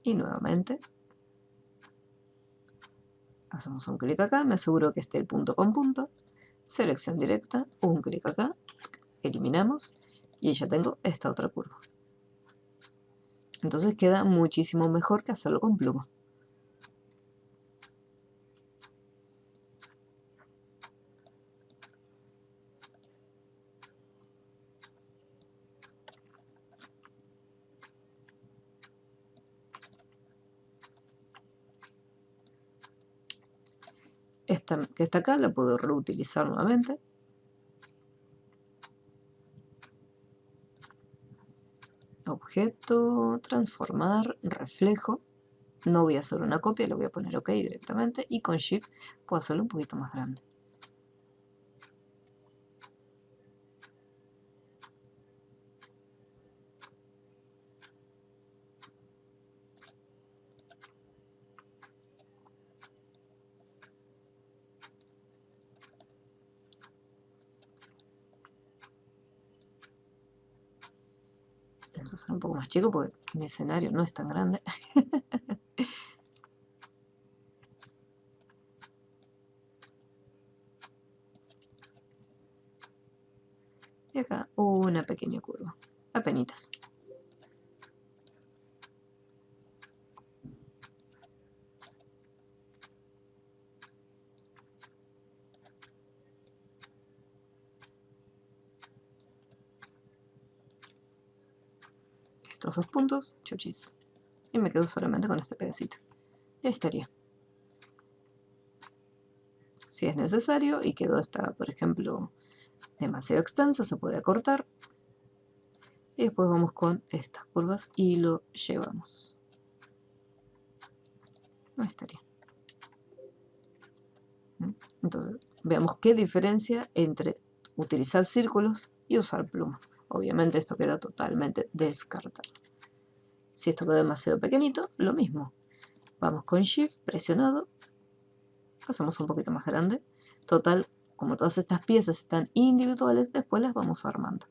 Y nuevamente hacemos un clic acá, me aseguro que esté el punto con punto, selección directa, un clic acá, eliminamos y ya tengo esta otra curva. Entonces queda muchísimo mejor que hacerlo con pluma. Esta que está acá la puedo reutilizar nuevamente. Objeto, transformar, reflejo. No voy a hacer una copia, le voy a poner OK directamente y con Shift puedo hacerlo un poquito más grande. Vamos a hacer un poco más chico porque mi escenario no es tan grande. Y acá una pequeña curva, apenitas. estos dos puntos, chuchis. Y me quedo solamente con este pedacito. Ya estaría. Si es necesario y quedó esta, por ejemplo, demasiado extensa, se puede acortar. Y después vamos con estas curvas y lo llevamos. Ahí estaría. Entonces, veamos qué diferencia entre utilizar círculos y usar pluma. Obviamente esto queda totalmente descartado. Si esto queda demasiado pequeñito, lo mismo. Vamos con Shift presionado. Hacemos un poquito más grande. Total, como todas estas piezas están individuales, después las vamos armando.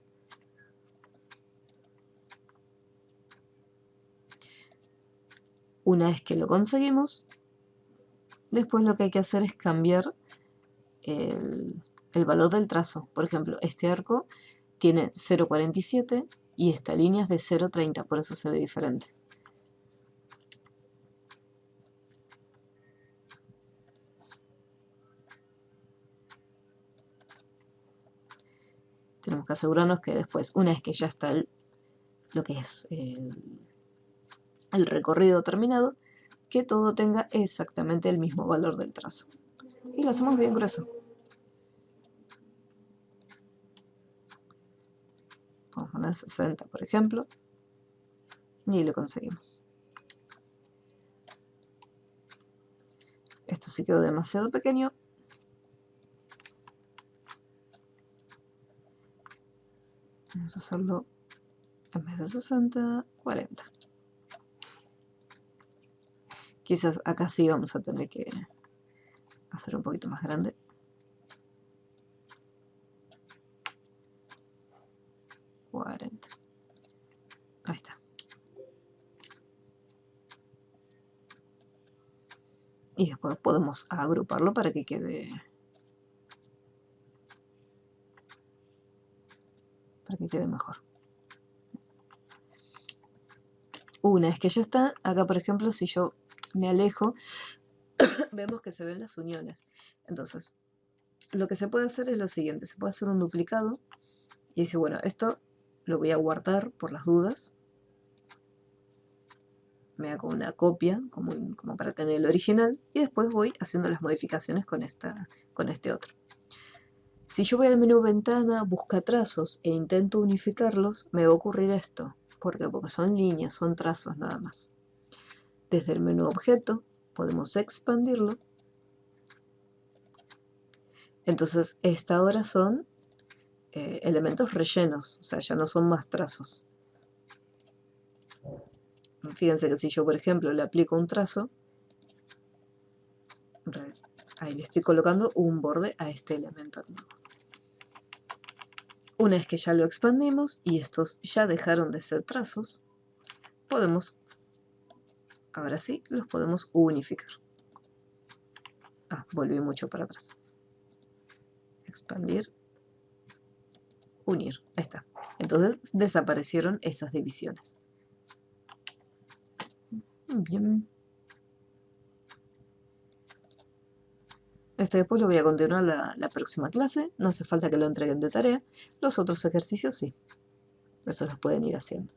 Una vez que lo conseguimos, después lo que hay que hacer es cambiar el valor del trazo. Por ejemplo, este arco tiene 0,47 y esta línea es de 0,30, por eso se ve diferente. Tenemos que asegurarnos que después, una vez que ya está lo que es el recorrido terminado, que todo tenga exactamente el mismo valor del trazo. Y lo hacemos bien grueso. Vamos a poner 60, por ejemplo, y lo conseguimos. Esto sí quedó demasiado pequeño. Vamos a hacerlo en vez de 60, 40. Quizás acá sí vamos a tener que hacer un poquito más grande. Ahí está. Y después podemos agruparlo para que quede mejor. Una vez que ya está, acá por ejemplo, si yo me alejo, vemos que se ven las uniones. Entonces, lo que se puede hacer es lo siguiente: se puede hacer un duplicado y decir, bueno, esto lo voy a guardar por las dudas. Me hago una copia como para tener el original y después voy haciendo las modificaciones con este otro. Si yo voy al menú ventana, busca trazos e intento unificarlos, me va a ocurrir esto. ¿Por qué? Porque son líneas, son trazos nada más. Desde el menú objeto podemos expandirlo. Entonces, esta ahora son elementos rellenos, o sea, ya no son más trazos. Fíjense que si yo, por ejemplo, le aplico un trazo, ahí le estoy colocando un borde a este elemento nuevo. Una vez que ya lo expandimos y estos ya dejaron de ser trazos, podemos, ahora sí, los podemos unificar. Volví mucho para atrás. Expandir, unir, ahí está. Entonces desaparecieron esas divisiones. Bien. Esto después lo voy a continuar la próxima clase. No hace falta que lo entreguen de tarea. Los otros ejercicios sí. Eso los pueden ir haciendo.